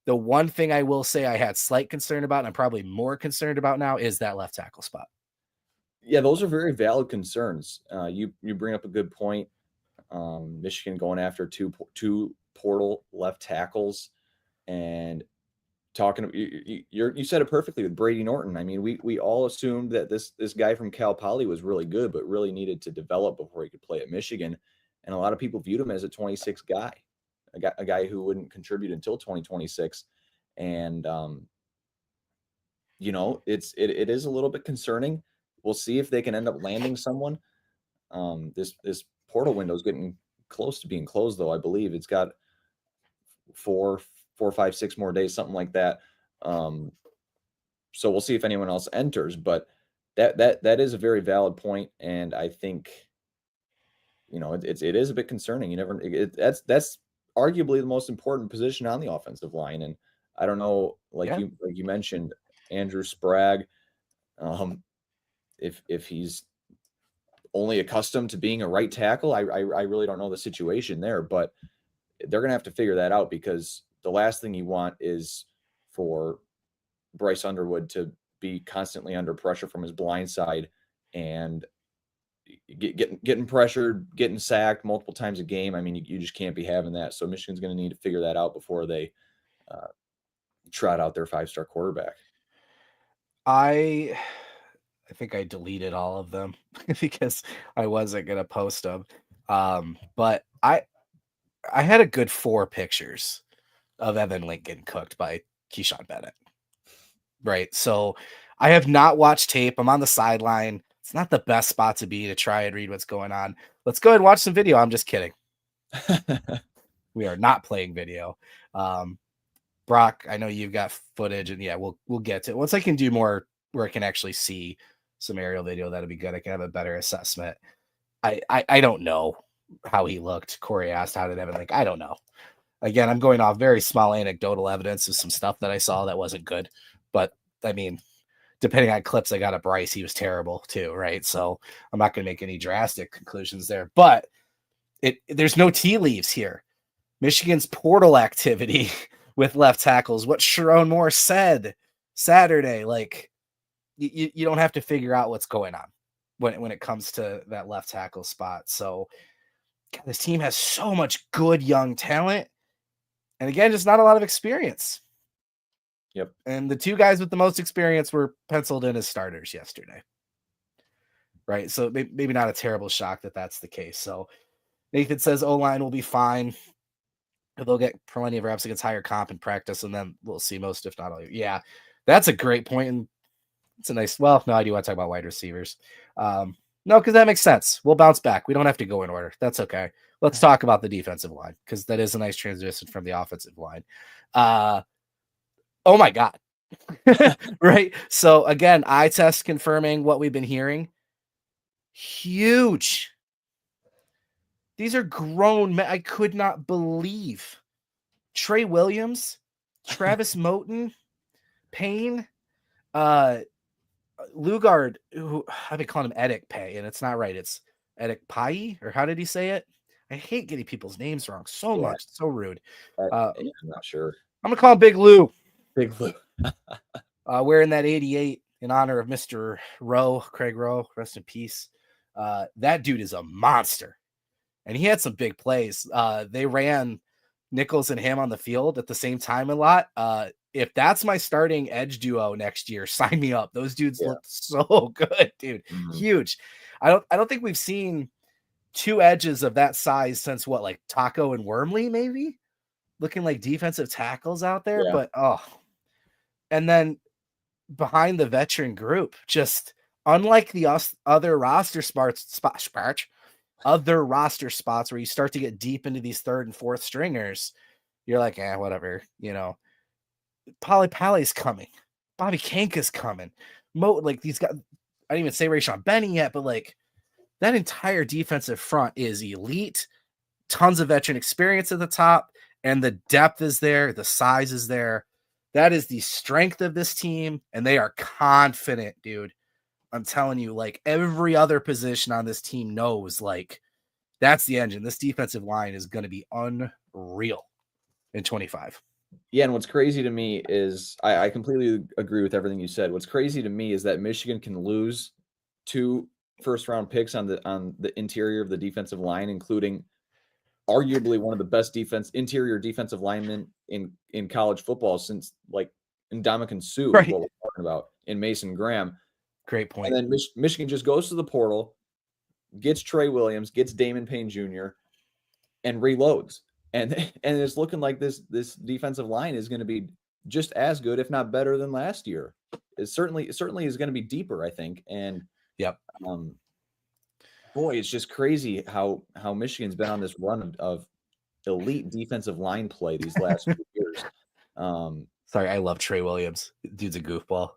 The one thing I will say I had slight concern about, and I'm probably more concerned about now, is that left tackle spot. Yeah, those are very valid concerns. You bring up a good point. Michigan going after two portal left tackles, and talking. You said it perfectly with Brady Norton. I mean, we all assumed that this guy from Cal Poly was really good, but really needed to develop before he could play at Michigan. And a lot of people viewed him as a 26 guy, a guy who wouldn't contribute until 2026. And it is a little bit concerning. We'll see if they can end up landing someone. This portal window is getting close to being closed, though. I believe it's got 4, 5, 6 more days, something like that. So we'll see if anyone else enters. But that is a very valid point, and I think it is a bit concerning. That's arguably the most important position on the offensive line, and I don't know, like you mentioned, Andrew Sprague. If he's only accustomed to being a right tackle, I really don't know the situation there, but they're going to have to figure that out, because the last thing you want is for Bryce Underwood to be constantly under pressure from his blind side and getting pressured, getting sacked multiple times a game. I mean, you just can't be having that. So Michigan's going to need to figure that out before they trot out their 5-star quarterback. I think I deleted all of them because I wasn't going to post them. But I had a good 4 pictures of Evan Lincoln cooked by Keyshawn Bennett. Right. So I have not watched tape. I'm on the sideline. It's not the best spot to be to try and read what's going on. Let's go ahead and watch some video. I'm just kidding. We are not playing video. Brock, I know you've got footage, and yeah, we'll get to it. Once I can do more where I can actually see some aerial video, that'll be good. I can have a better assessment. I don't know how he looked. Corey asked, how did Evan Link? I don't know. Again, I'm going off very small anecdotal evidence of some stuff that I saw that wasn't good. But I mean, depending on clips I got of Bryce, he was terrible too, right? So I'm not going to make any drastic conclusions there. But there's no tea leaves here. Michigan's portal activity with left tackles, what Sherrone Moore said Saturday, like you don't have to figure out what's going on when it comes to that left tackle spot. So God, this team has so much good young talent. And again, just not a lot of experience. Yep. And the 2 guys with the most experience were penciled in as starters yesterday. Right. So maybe not a terrible shock that that's the case. So Nathan says O-line will be fine. They'll get plenty of reps against higher comp in practice, and then we'll see most, if not all. Yeah, that's a great point. And it's a nice, well, no, I do want to talk about wide receivers. No, because that makes sense. We'll bounce back. We don't have to go in order. That's okay. Let's talk about the defensive line, because that is a nice transition from the offensive line. Oh my God. Right. So again, eye test confirming what we've been hearing. Huge. These are grown men. I could not believe Trey Williams, Travis Moten, Payne, Lugard, who I've been calling him Edic Pay, and it's not right. It's Edekpayi, or how did he say it? I hate getting people's names wrong so much. It's so rude. I'm not sure. I'm going to call him Big Lou. Big Lou. Wearing that 88 in honor of Mr. Rowe, Craig Rowe, rest in peace. That dude is a monster. And he had some big plays. They ran Nichols and him on the field at the same time a lot. If that's my starting edge duo next year, sign me up. Those dudes look so good, dude. Mm-hmm. Huge. I don't think we've seen two edges of that size since what, like Taco and Wormley, maybe looking like defensive tackles out there. Yeah. But and then behind the veteran group, just unlike the other roster spots where you start to get deep into these third and fourth stringers, you're like, whatever, Polly Pally's coming, Bobby Kanka's coming, like these guys. I didn't even say Rayshon Benny yet, but like that entire defensive front is elite. Tons of veteran experience at the top, and the depth is there, the size is there. That is the strength of this team, and they are confident, dude. I'm telling you, like every other position on this team knows, like that's the engine. This defensive line is going to be unreal in 25. Yeah, and what's crazy to me is I completely agree with everything you said. What's crazy to me is that Michigan can lose 2 first-round picks on the interior of the defensive line, including arguably one of the best interior defensive linemen in college football since like Ndamukong Suh, right, is what we're talking about, in Mason Graham. Great point. And then Michigan just goes to the portal, gets Trey Williams, gets Damon Payne Jr., and reloads. And it's looking like this defensive line is going to be just as good, if not better, than last year. It certainly is going to be deeper, I think. And yep. Boy, it's just crazy how Michigan's been on this run of elite defensive line play these last few years. Sorry, I love Trey Williams. Dude's a goofball.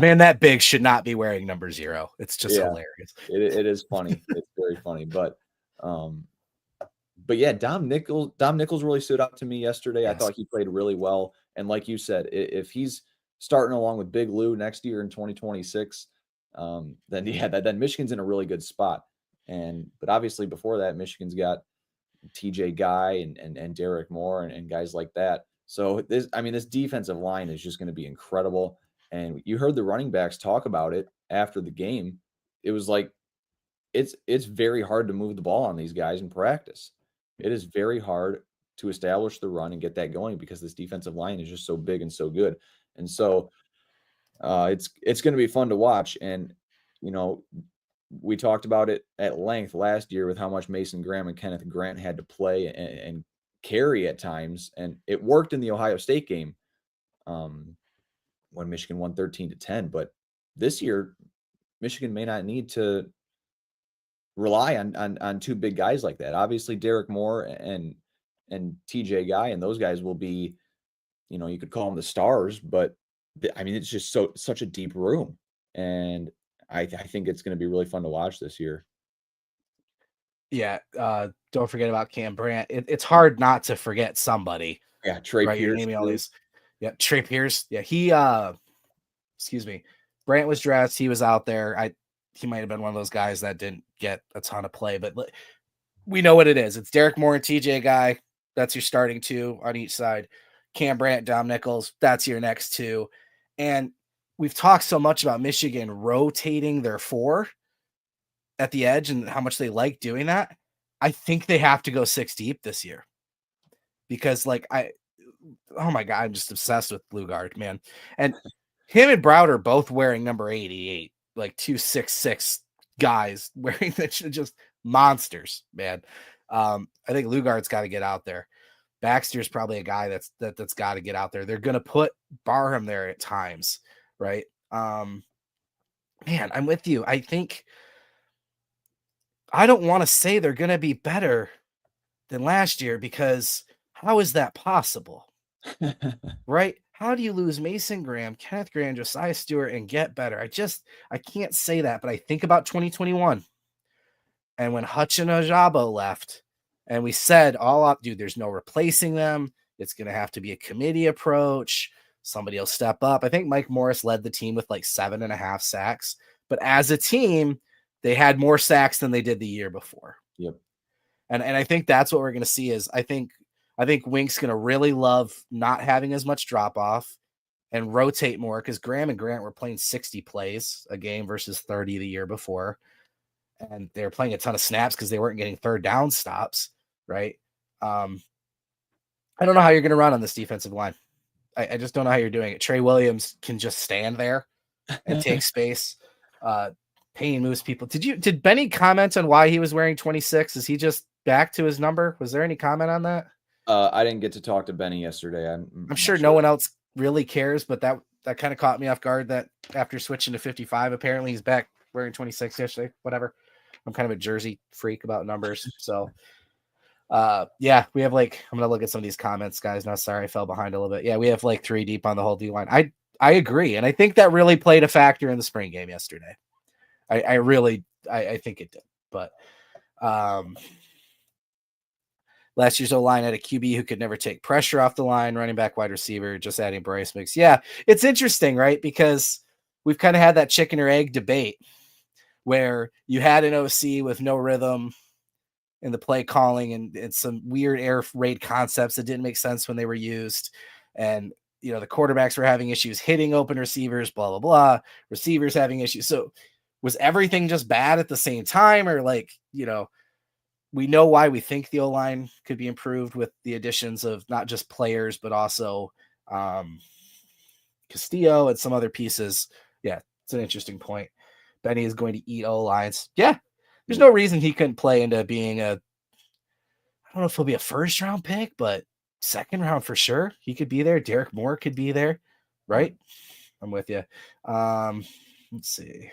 Man, that big should not be wearing number 0. It's just hilarious. It is funny. It's very funny. But yeah, Dom Nichols really stood out to me yesterday. Yes. I thought he played really well. And like you said, if he's starting along with Big Lou next year in 2026, then Michigan's in a really good spot. But obviously before that, Michigan's got TJ Guy and Derek Moore and guys like that. So this defensive line is just going to be incredible. And you heard the running backs talk about it after the game. It was like, it's very hard to move the ball on these guys in practice. It is very hard to establish the run and get that going because this defensive line is just so big and so good. And so it's going to be fun to watch. And, we talked about it at length last year with how much Mason Graham and Kenneth Grant had to play and carry at times. And it worked in the Ohio State game when Michigan won 13-10. But this year, Michigan may not need to rely on 2 big guys like that. Obviously, Derek Moore and TJ Guy and those guys will be, you could call them the stars, but it's just such a deep room. And I think it's going to be really fun to watch this year. Yeah. Don't forget about Cam Brandt. It's hard not to forget somebody. Yeah. Trey Pierce. You're naming all these. Yeah. Trey Pierce. Yeah. He, Brandt was dressed. He was out there. He might've been one of those guys that didn't get a ton of play, but we know what it is. It's Derek Moore and TJ Guy. That's your starting 2 on each side. Cam Brandt, Dom Nichols. That's your next 2. And we've talked so much about Michigan rotating their 4 at the edge and how much they like doing that. I think they have to go 6 deep this year because oh my God, I'm just obsessed with Blue Guard, man. And him and Browder both wearing number 88, like 2 6'6" guys wearing that, just monsters, man. I think Lugard's got to get out there. Baxter's probably a guy that's got to get out there. They're going to put Barham there at times, right? Man, I'm with you. I don't want to say they're going to be better than last year because how is that possible? Right? How do you lose Mason Graham, Kenneth Graham, Josiah Stewart, and get better? I can't say that, but I think about 2021 and when Hutch and Ojabo left and we said all up, dude, there's no replacing them. It's going to have to be a committee approach. Somebody will step up. I think Mike Morris led the team with like 7.5 sacks, but as a team, they had more sacks than they did the year before. Yep. And I think that's what we're going to see is I think Wink's going to really love not having as much drop off and rotate more because Graham and Grant were playing 60 plays a game versus 30 the year before. And they were playing a ton of snaps because they weren't getting third down stops, right? I don't know how you're going to run on this defensive line. I just don't know how you're doing it. Trey Williams can just stand there and take space. Payne moves people. Did Benny comment on why he was wearing 26? Is he just back to his number? Was there any comment on that? I didn't get to talk to Benny yesterday. I'm sure no one else really cares, but that kind of caught me off guard that after switching to 55, apparently he's back wearing 26 yesterday, whatever. I'm kind of a jersey freak about numbers. So yeah, we have I'm going to look at some of these comments, guys. No, sorry, I fell behind a little bit. Yeah, we have 3 deep on the whole D line. I agree. And I think that really played a factor in the spring game yesterday. I really think it did. But last year's O-line had a QB who could never take pressure off the line, running back, wide receiver, just adding Bryce mix. Yeah, it's interesting, right? Because we've kind of had that chicken or egg debate where you had an OC with no rhythm in the play calling and some weird air raid concepts that didn't make sense when they were used. And, the quarterbacks were having issues hitting open receivers, blah, blah, blah. Receivers having issues. So was everything just bad at the same time? Or we know why we think the O-line could be improved with the additions of not just players, but also Castillo and some other pieces. Yeah, it's an interesting point. Benny is going to eat O-lines. Yeah, there's no reason he couldn't play into being I don't know if he'll be a first round pick, but second round for sure. He could be there. Derek Moore could be there, right? I'm with you. Let's see.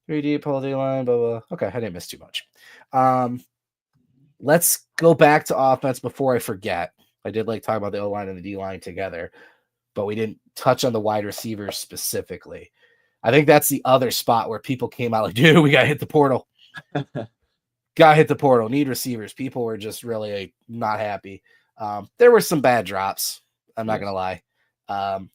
3D, Paul D-line, blah, blah. Okay, I didn't miss too much. Let's go back to offense before I forget. I did talk about the O-line and the D-line together, but we didn't touch on the wide receivers specifically. I think that's the other spot where people came out dude, we got to hit the portal. Got to hit the portal. Need receivers. People were just really not happy. There were some bad drops. I'm not going to lie.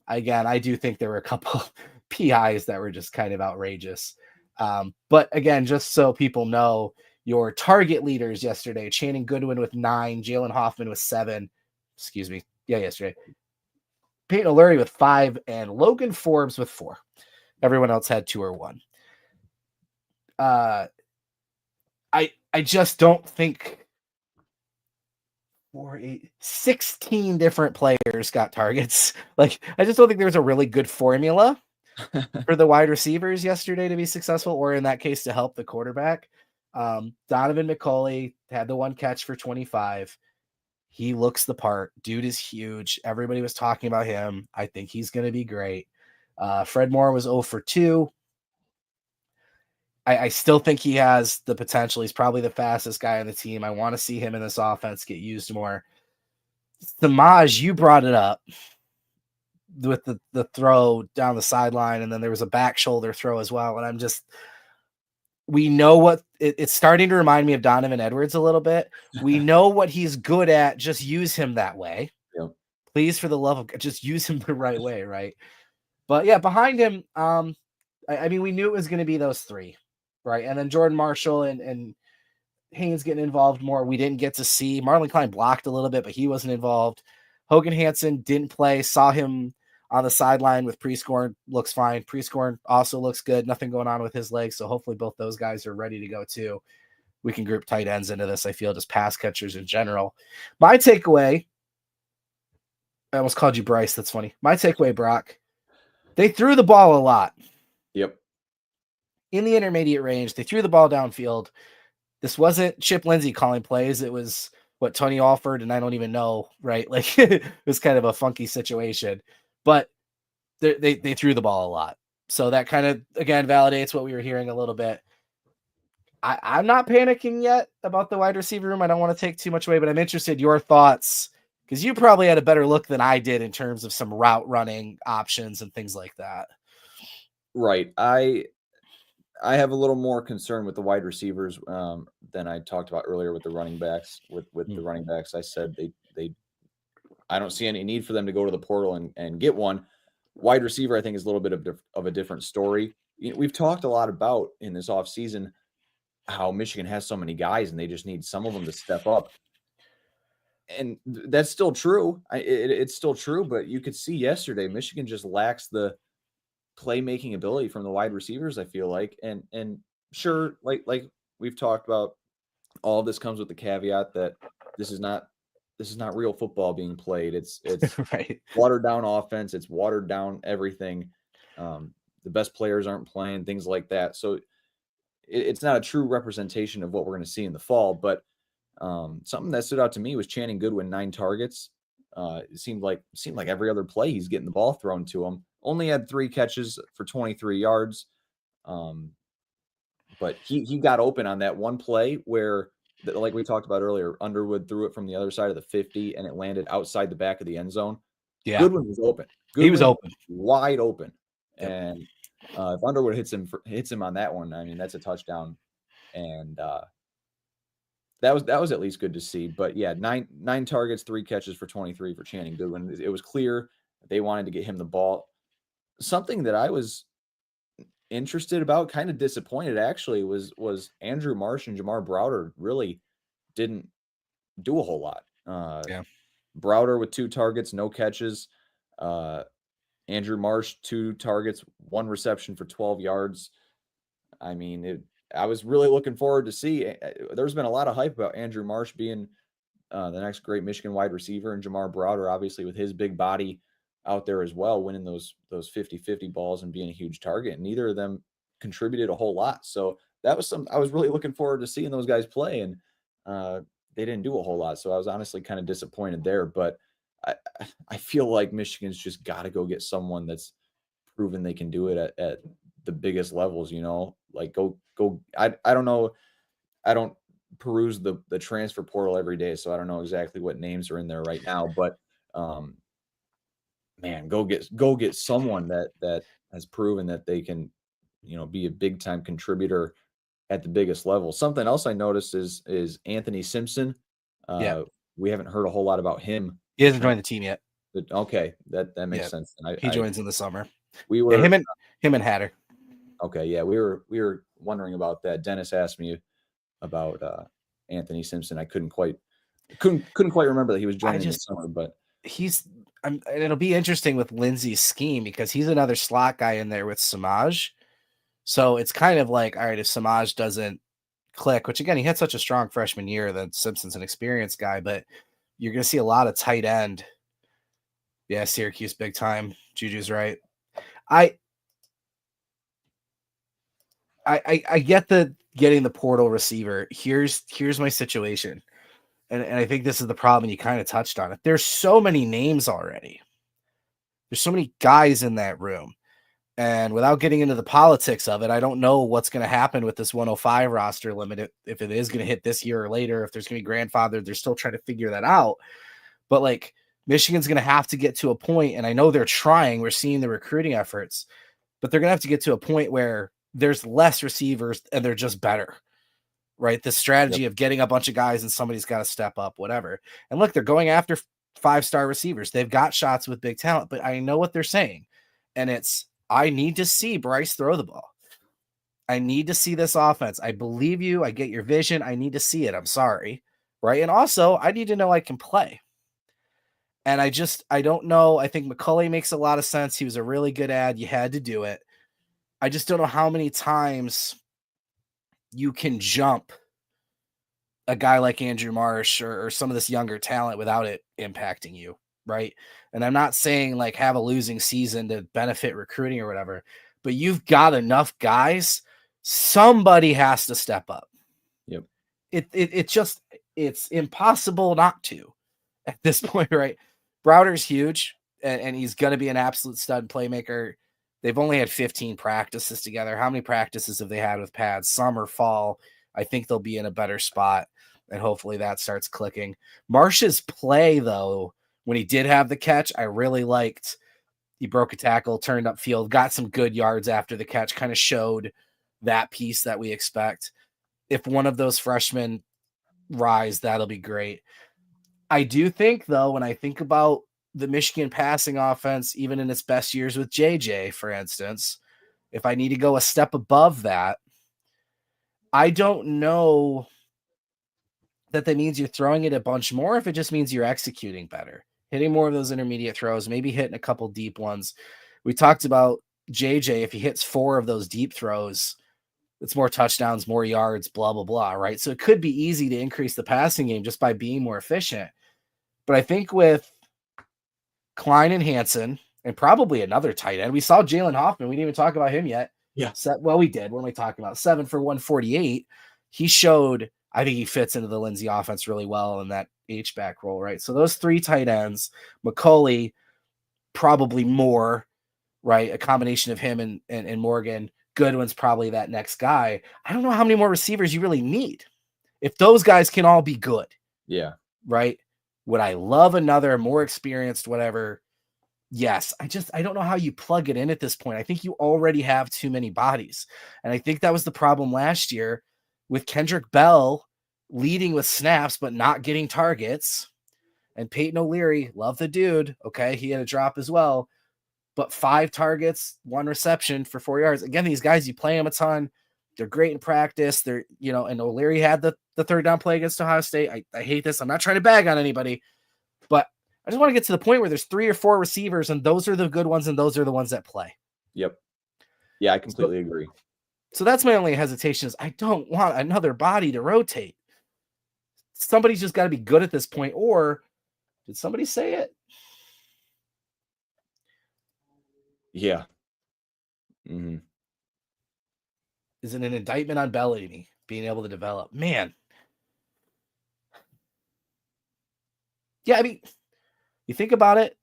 Again, I do think there were a couple PIs that were just kind of outrageous. But again, just so people know, your target leaders yesterday, Channing Goodwin with 9, Jalen Hoffman with 7. Excuse me. Yeah, yesterday. Peyton O'Leary with 5, and Logan Forbes with 4. Everyone else had 2 or 1. I just don't think 16 different players got targets. I just don't think there's a really good formula for the wide receivers yesterday to be successful, or in that case, to help the quarterback. Donaven McCulley had the 1 catch for 25. He looks the part. Dude is huge. Everybody was talking about him. I think he's going to be great. Fred Moore was 0 for 2. I still think he has the potential. He's probably the fastest guy on the team. I want to see him in this offense get used more. Semaj, you brought it up with the throw down the sideline, and then there was a back shoulder throw as well. And we know what it's starting to remind me of Donovan Edwards a little bit. We know what he's good at. Just use him that way. Yep. Please, for the love of God, just use him the right way, right? But yeah, behind him, I mean, we knew it was going to be those 3, right? And then Jordan Marshall and Haynes getting involved more. We didn't get to see. Marlon Klein blocked a little bit, but he wasn't involved. Hogan Hansen didn't play. Saw him on the sideline with Prescorn. Looks fine. Prescorn also looks good. Nothing going on with his legs. So hopefully both those guys are ready to go too. We can group tight ends into this, I feel, just pass catchers in general. My takeaway, I almost called you Bryce. That's funny. My takeaway, Brock, they threw the ball a lot. Yep. In the intermediate range, they threw the ball downfield. This wasn't Chip Lindsey calling plays. It was Tony Alford, and I don't even know, right? It was kind of a funky situation. But they threw the ball a lot. So that kind of, again, validates what we were hearing a little bit. I'm not panicking yet about the wide receiver room. I don't want to take too much away, but I'm interested in your thoughts, because you probably had a better look than I did in terms of some route running options and things like that. Right. I have a little more concern with the wide receivers than I talked about earlier with the running backs. With the running backs, I said I don't see any need for them to go to the portal and get one. Wide receiver, I think, is a little bit of a different story. we've talked a lot about in this offseason how Michigan has so many guys and they just need some of them to step up. And that's still true. It's still true, but you could see yesterday Michigan just lacks the playmaking ability from the wide receivers, I feel like. And sure, like we've talked about, all of this comes with the caveat that this is not real football being played. It's Right. watered down offense, it's watered down everything. The best players aren't playing, things like that. So it's not a true representation of what we're going to see in the fall. But something that stood out to me was Channing Goodwin, 9 targets. It seemed like every other play he's getting the ball thrown to him. Only had 3 catches for 23 yards. But he got open on that one play where, like we talked about earlier, Underwood threw it from the other side of the 50 and it landed outside the back of the end zone. Yeah. Goodwin was open. He was open. Wide open. Yep. And if Underwood hits him on that one, I mean, that's a touchdown. And that was at least good to see. But yeah, 9 targets, 3 catches for 23 for Channing Goodwin. It was clear that they wanted to get him the ball. Something that I was interested about, kind of disappointed actually, was Andrew Marsh and Jamar Browder really didn't do a whole lot. Yeah. Browder with 2 targets, no catches. Andrew Marsh, 2 targets, 1 reception for 12 yards. I mean, I was really looking forward to see. There's been a lot of hype about Andrew Marsh being the next great Michigan wide receiver, and Jamar Browder, obviously, with his big body out there as well, winning those 50-50 balls and being a huge target. And neither of them contributed a whole lot. So that was I was really looking forward to seeing those guys play, and they didn't do a whole lot. So I was honestly kind of disappointed there. But I feel like Michigan's just got to go get someone that's proven they can do it at the biggest levels, like go. I don't know. I don't peruse the transfer portal every day, so I don't know exactly what names are in there right now, but man, go get someone that has proven that they can, be a big time contributor at the biggest level. Something else I noticed is Anthony Simpson. Yeah. We haven't heard a whole lot about him. He hasn't joined the team yet. But okay, that makes sense. He joins in the summer. We were him and Hatter. Okay, yeah, we were wondering about that. Dennis asked me about Anthony Simpson. I couldn't quite remember that he was joining this summer, but and it'll be interesting with Lindsey's scheme because he's another slot guy in there with Semaj. So it's kind of like, all right, if Semaj doesn't click, which again, he had such a strong freshman year that Simpson's an experienced guy, but you're going to see a lot of tight end. Yeah, Syracuse big time. Juju's right. I get the getting the portal receiver. Here's my situation. And I think this is the problem. You kind of touched on it. There's so many names already. There's so many guys in that room. And without getting into the politics of it, I don't know what's going to happen with this 105 roster limit. If it is going to hit this year or later, if there's going to be grandfathered, they're still trying to figure that out. But like Michigan's going to have to get to a point, and I know they're trying. We're seeing the recruiting efforts, but they're going to have to get to a point where there's less receivers and they're just better. Right. The strategy of getting a bunch of guys and somebody's got to step up, whatever. And look, they're going after 5-star receivers. They've got shots with big talent, but I know what they're saying. And it's, I need to see Bryce throw the ball. I need to see this offense. I believe you. I get your vision. I need to see it. I'm sorry. Right. And also I need to know I can play. And I don't know. I think McCulley makes a lot of sense. He was a really good ad. You had to do it. I just don't know how many times you can jump a guy like Andrew Marsh or some of this younger talent without it impacting you, right? And I'm not saying like have a losing season to benefit recruiting or whatever, but you've got enough guys. Somebody has to step up. Yep. It's impossible not to at this point, right? Browder's huge, and he's going to be an absolute stud playmaker. They've only had 15 practices together. How many practices have they had with pads? Summer, fall. I think they'll be in a better spot, and hopefully that starts clicking. Marsh's play, though, when he did have the catch, I really liked. He broke a tackle, turned upfield, got some good yards after the catch, kind of showed that piece that we expect. If one of those freshmen rise, that'll be great. I do think, though, when I think about the Michigan passing offense, even in its best years with JJ, for instance, if I need to go a step above that, I don't know that means you're throwing it a bunch more, if it just means you're executing better, hitting more of those intermediate throws, maybe hitting a couple deep ones. We talked about JJ. If he hits 4 of those deep throws, it's more touchdowns, more yards, blah, blah, blah, right? So it could be easy to increase the passing game just by being more efficient. But I think with Klein and Hansen, and probably another tight end, we saw Jalen Hoffman. We didn't even talk about him yet. Yeah. Well, we did. What am I talking about? 7 for 148. He showed, I think he fits into the Lindsey offense really well in that H-back role, right? So those 3 tight ends, McCulley, probably more, right? A combination of him and Morgan. Goodwin's probably that next guy. I don't know how many more receivers you really need. If those guys can all be good. Yeah. Right? Would I love another more experienced, whatever? Yes. I don't know how you plug it in at this point. I think you already have too many bodies. And I think that was the problem last year with Kendrick Bell leading with snaps, but not getting targets. And Peyton O'Leary, love the dude. Okay. He had a drop as well, but 5 targets, 1 reception for 4 yards. Again, these guys, you play them a ton. They're great in practice. They're, and O'Leary had the 3rd down play against Ohio State. I hate this. I'm not trying to bag on anybody, but I just want to get to the point where there's 3 or 4 receivers, and those are the good ones, and those are the ones that play. Yep. Yeah, I completely agree. So that's my only hesitation is I don't want another body to rotate. Somebody's just got to be good at this point, or did somebody say it? Yeah. Mm-hmm. Is it an indictment on Bellamy being able to develop? Man. Yeah, I mean, you think about it,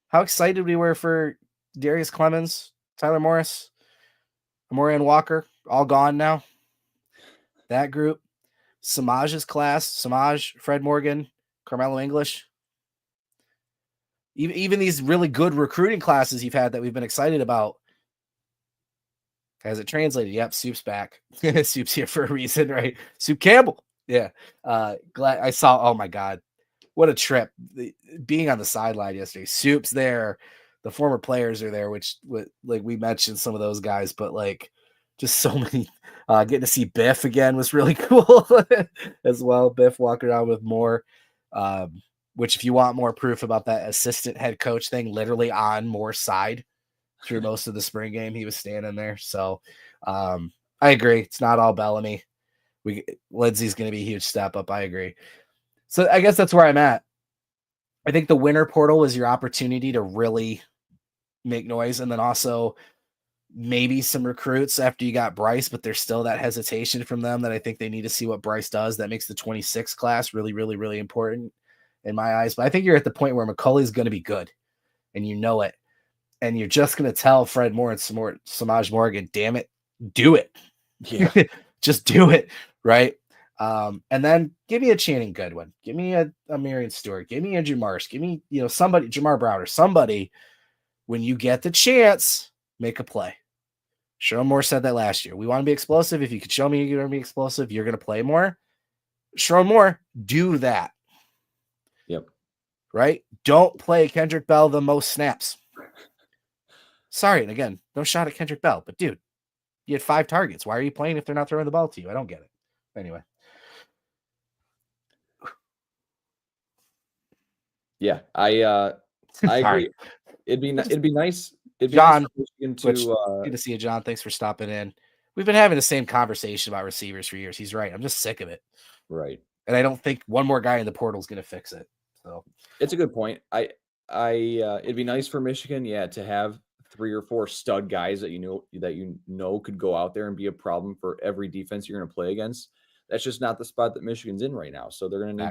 how excited we were for Darius Clemens, Tyler Morris, Amorian Walker, all gone now. That group. Semaj's class, Semaj, Fred Morgan, Carmelo English. Even these really good recruiting classes you've had that we've been excited about. Has it translated? Yep, Soup's back. Soup's here for a reason, right? Soup Campbell. Yeah. Glad I saw. Oh my God. What a trip. Being on the sideline yesterday. Soup's there. The former players are there, which like we mentioned some of those guys, but like just so many. Getting to see Biff again was really cool as well. Biff walking around with Moore, which if you want more proof about that assistant head coach thing, literally on Moore's side through most of the spring game, he was standing there. So I agree. It's not all Bellamy. Lindsey's going to be a huge step up. I agree. So I guess that's where I'm at. I think the winter portal is your opportunity to really make noise. And then also maybe some recruits after you got Bryce, but there's still that hesitation from them that I think they need to see what Bryce does. That makes the 26 class really, really, really important in my eyes. But I think you're at the point where McCulley's going to be good and you know it. And you're just going to tell Fred Moore and Semaj Morgan, damn it, do it. Yeah. Just do it. Right. And then give me a Channing Goodwin. Give me a Marion Stewart. Give me Andrew Marsh. Give me, somebody, Jamar Browder, somebody, when you get the chance, make a play. Sherrone Moore said that last year. We want to be explosive. If you could show me you're going to be explosive, you're going to play more. Sherrone Moore, do that. Yep. Right? Don't play Kendrick Bell the most snaps. Sorry, and again, no shot at Kendrick Bell, but dude, you had 5 targets. Why are you playing if they're not throwing the ball to you? I don't get it. Anyway. Yeah, I agree. It'd be nice. John, good to see you, John. Thanks for stopping in. We've been having the same conversation about receivers for years. He's right. I'm just sick of it. Right. And I don't think one more guy in the portal is going to fix it. So it's a good point. It'd be nice for Michigan, to have 3 or 4 stud guys that you know could go out there and be a problem for every defense you're going to play against. That's just not the spot that Michigan's in right now. So they're going to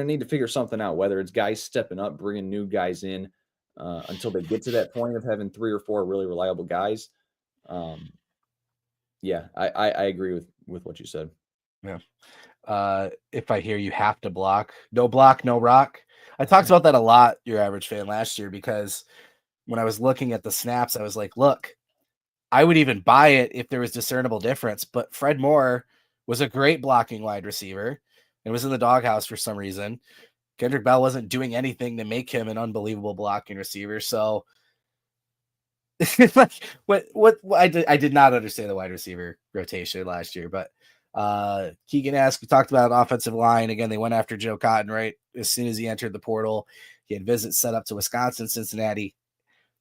need to figure something out, whether it's guys stepping up, bringing new guys in until they get to that point of having 3 or 4 really reliable guys. I agree with what you said. Yeah. If I hear you have to block, no rock. I talked about that a lot, your average fan, last year, because when I was looking at the snaps, I was like, look, I would even buy it if there was discernible difference, but Fred Moore was a great blocking wide receiver and was in the doghouse for some reason. Kendrick Bell wasn't doing anything to make him an unbelievable blocking receiver. So Like what I did not understand the wide receiver rotation last year, but Keegan asked, we talked about offensive line again. They went after Joe Cotton right as soon as he entered the portal. He had visits set up to Wisconsin, Cincinnati,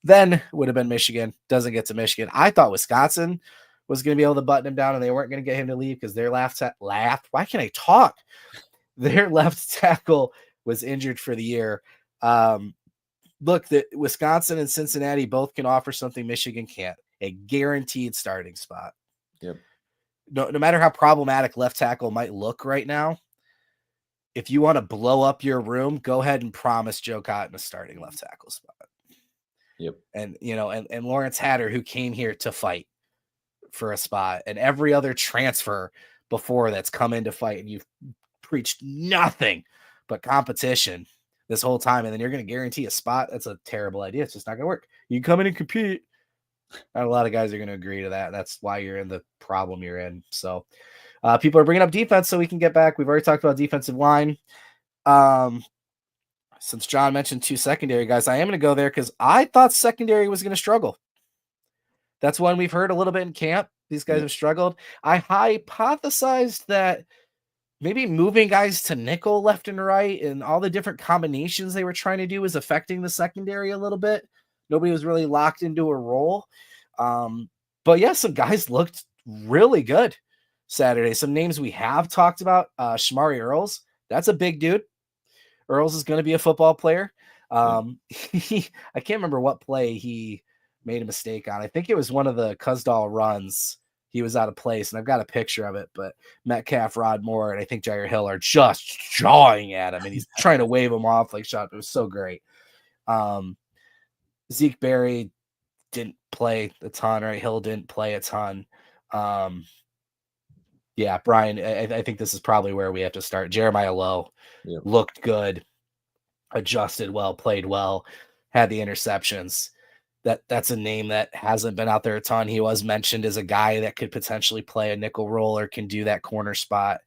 then would have been Michigan. Doesn't get to Michigan. I thought Wisconsin was going to be able to button him down, and they weren't going to get him to leave because their left. Why can't I talk? Their left tackle was injured for the year. Look, the Wisconsin and Cincinnati both can offer something Michigan can't: a guaranteed starting spot. Yep. No matter how problematic left tackle might look right now, if you want to blow up your room, go ahead and promise Joe Cotton a starting left tackle spot. Yep. And and Lawrence Hatter, who came here to fight for a spot, and every other transfer before that's come in to fight, and you've preached nothing but competition this whole time, and then you're going to guarantee a spot. That's a terrible idea. It's just not going to work. You can come in and compete. Not a lot of guys are going to agree to that. That's why you're in the problem you're in. So people are bringing up defense so we can get back. We've already talked about defensive line. Since John mentioned 2 secondary guys, I am going to go there because I thought secondary was going to struggle. That's one we've heard a little bit in camp. These guys have struggled. I hypothesized that maybe moving guys to nickel left and right and all the different combinations they were trying to do was affecting the secondary a little bit. Nobody was really locked into a role. But yeah, some guys looked really good Saturday. Some names we have talked about, Shamari Earls. That's a big dude. Earls is going to be a football player. I can't remember what play he made a mistake on. I think it was one of the Kuzdal runs. He was out of place, and I've got a picture of it, but Metcalf, Rod Moore, and I think Jair Hill are just jawing at him, and he's trying to wave him off like shot. It was so great. Zeke Berry didn't play a ton, right? Hill didn't play a ton. Yeah, Brian, I think this is probably where we have to start. Jeremiah Lowe looked good, adjusted well, played well, had the interceptions. That's a name that hasn't been out there a ton. He was mentioned as a guy that could potentially play a nickel role or can do that corner spot.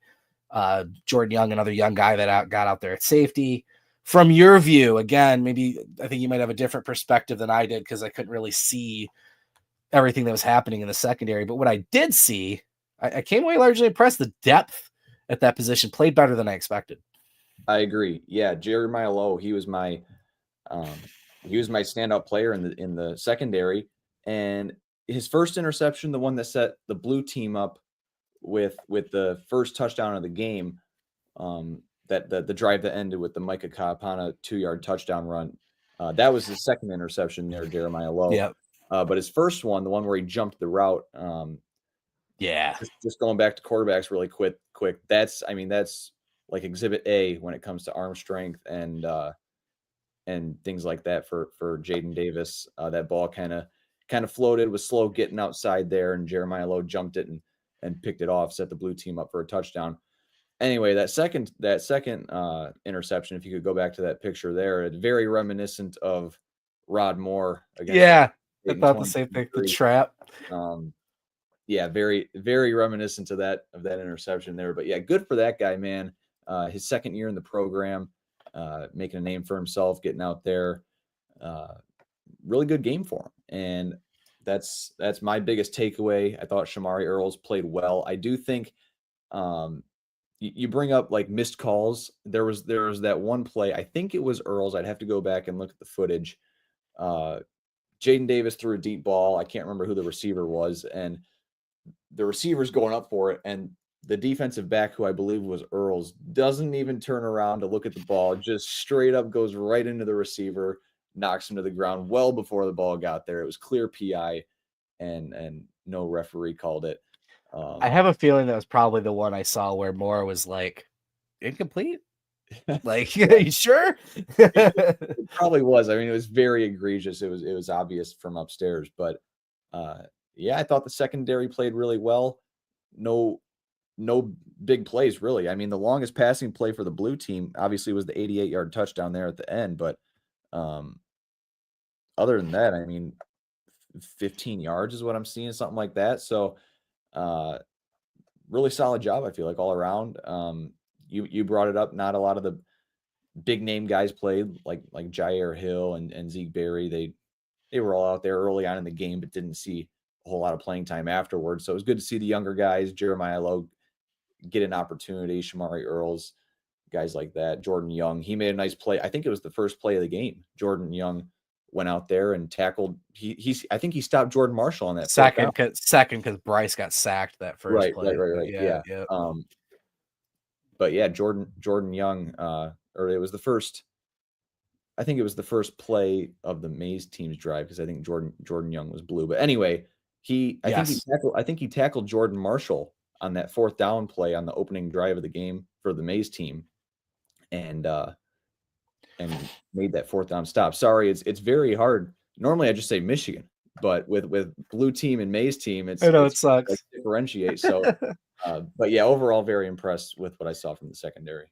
Jordan Young, another young guy that got out there at safety. From your view, again, maybe I think you might have a different perspective than I did because I couldn't really see everything that was happening in the secondary. But what I did see, I came away largely impressed. The depth at that position played better than I expected. I agree. Yeah, Jeremiah Lowe, he was my standout player in the secondary, and his first interception, the one that set the blue team up with the first touchdown of the game, that the drive that ended with the Micah Kaapana 2-yard touchdown run. That was his second interception there, Jeremiah Lowe. Yeah. But his first one, the one where he jumped the route, just going back to quarterbacks really quick. That's like exhibit A when it comes to arm strength and things like that for Jadyn Davis. That ball kind of floated, was slow getting outside there, and Jeremiah Lowe jumped it and picked it off, set the blue team up for a touchdown. Anyway, that second interception, if you could go back to that picture there, it's very reminiscent of Rod Moore. I thought the same thing. The trap. Very, very reminiscent of that interception there. But yeah, good for that guy, man. His second year in the program, making a name for himself, getting out there. Really good game for him. And that's my biggest takeaway. I thought Shamari Earls played well. I do think you bring up like missed calls. There was that one play. I think it was Earls. I'd have to go back and look at the footage. Jadyn Davis threw a deep ball. I can't remember who the receiver was, and the receiver's going up for it, and the defensive back, who I believe was Earls, doesn't even turn around to look at the ball, just straight up goes right into the receiver, knocks him to the ground well before the ball got there. It was clear PI, and no referee called it. I have a feeling that was probably the one I saw where Moore was like, incomplete? Like, you sure? It probably was. I mean, it was very egregious. It was obvious from upstairs. But yeah, I thought the secondary played really well. No big plays, really. I mean, the longest passing play for the blue team obviously was the 88-yard touchdown there at the end. But other than that, I mean, 15 yards is what I'm seeing, something like that. So really solid job, I feel like, all around. You brought it up. Not a lot of the big name guys played, like Jair Hill and Zeke Berry. they were all out there early on in the game, but didn't see a whole lot of playing time afterwards. So it was good to see the younger guys, Jeremiah Lowe, get an opportunity, Shamari Earls, guys like that. Jordan Young, he made a nice play. I think it was the first play of the game. Jordan Young went out there and tackled. I think he stopped Jordan Marshall on that second because Bryce got sacked that first play. Right. Yeah. But yeah, Jordan Young, or it was the first. I think it was the first play of the Maize team's drive because I think Jordan Young was blue. But anyway, I think he tackled Jordan Marshall on that 4th down play on the opening drive of the game for the Maize team, and made that 4th down stop. Sorry, it's very hard. Normally I just say Michigan, but with blue team and Maize team, I know it sucks. Like differentiate. So, but yeah, overall very impressed with what I saw from the secondary.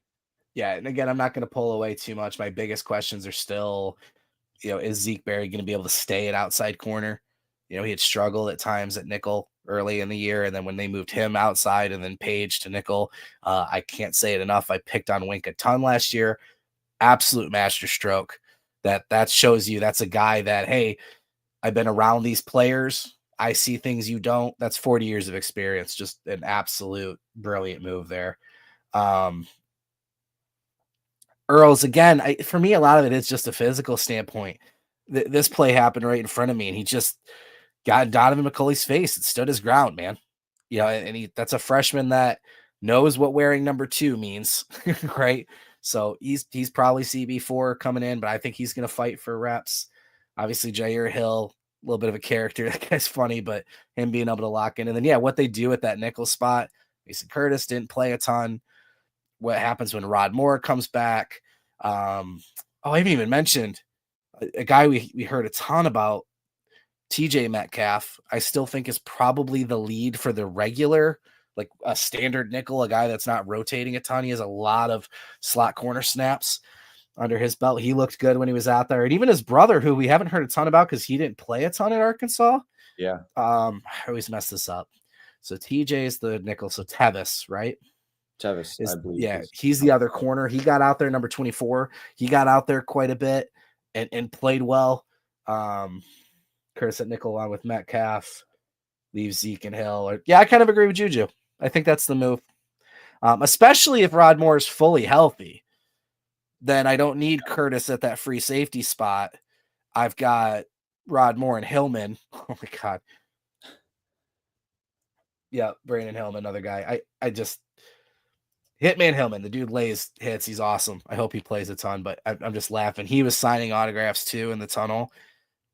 Yeah, and again, I'm not going to pull away too much. My biggest questions are still, is Zeke Berry going to be able to stay at outside corner? He had struggled at times at nickel early in the year, and then when they moved him outside and then Page to nickel, I can't say it enough. I picked on Wink a ton last year. Absolute masterstroke. That shows you that's a guy that, hey, I've been around these players. I see things you don't. That's 40 years of experience. Just an absolute brilliant move there. Earls, again, for me, a lot of it is just a physical standpoint. This play happened right in front of me, and he just got Donaven McCulley's face and stood his ground, man. And that's a freshman that knows what wearing number 2 means, right? So he's probably CB4 coming in, but I think he's going to fight for reps. Obviously, Jair Hill, a little bit of a character. That guy's funny, but him being able to lock in. And then, what they do at that nickel spot, Mason Curtis didn't play a ton. What happens when Rod Moore comes back? I haven't even mentioned a guy we heard a ton about, TJ Metcalf. I still think is probably the lead for the regular, like a standard nickel, a guy that's not rotating a ton. He has a lot of slot corner snaps under his belt. He looked good when he was out there. And even his brother, who we haven't heard a ton about because he didn't play a ton at Arkansas. Yeah. I always mess this up. So TJ is the nickel. So Tevis, right? Tevis, I believe. Yeah, he's the other corner. He got out there, number 24. He got out there quite a bit and played well. Curtis at nickel on with Metcalf. Leave Zeke and Hill. I kind of agree with Juju. I think that's the move. Especially if Rod Moore is fully healthy. Then I don't need Curtis at that free safety spot. I've got Rod Moore and Hillman. Oh, my God. Yeah, Brandon Hillman, another guy. I just... Hitman Hillman, the dude lays hits. He's awesome. I hope he plays a ton, but I'm just laughing. He was signing autographs too in the tunnel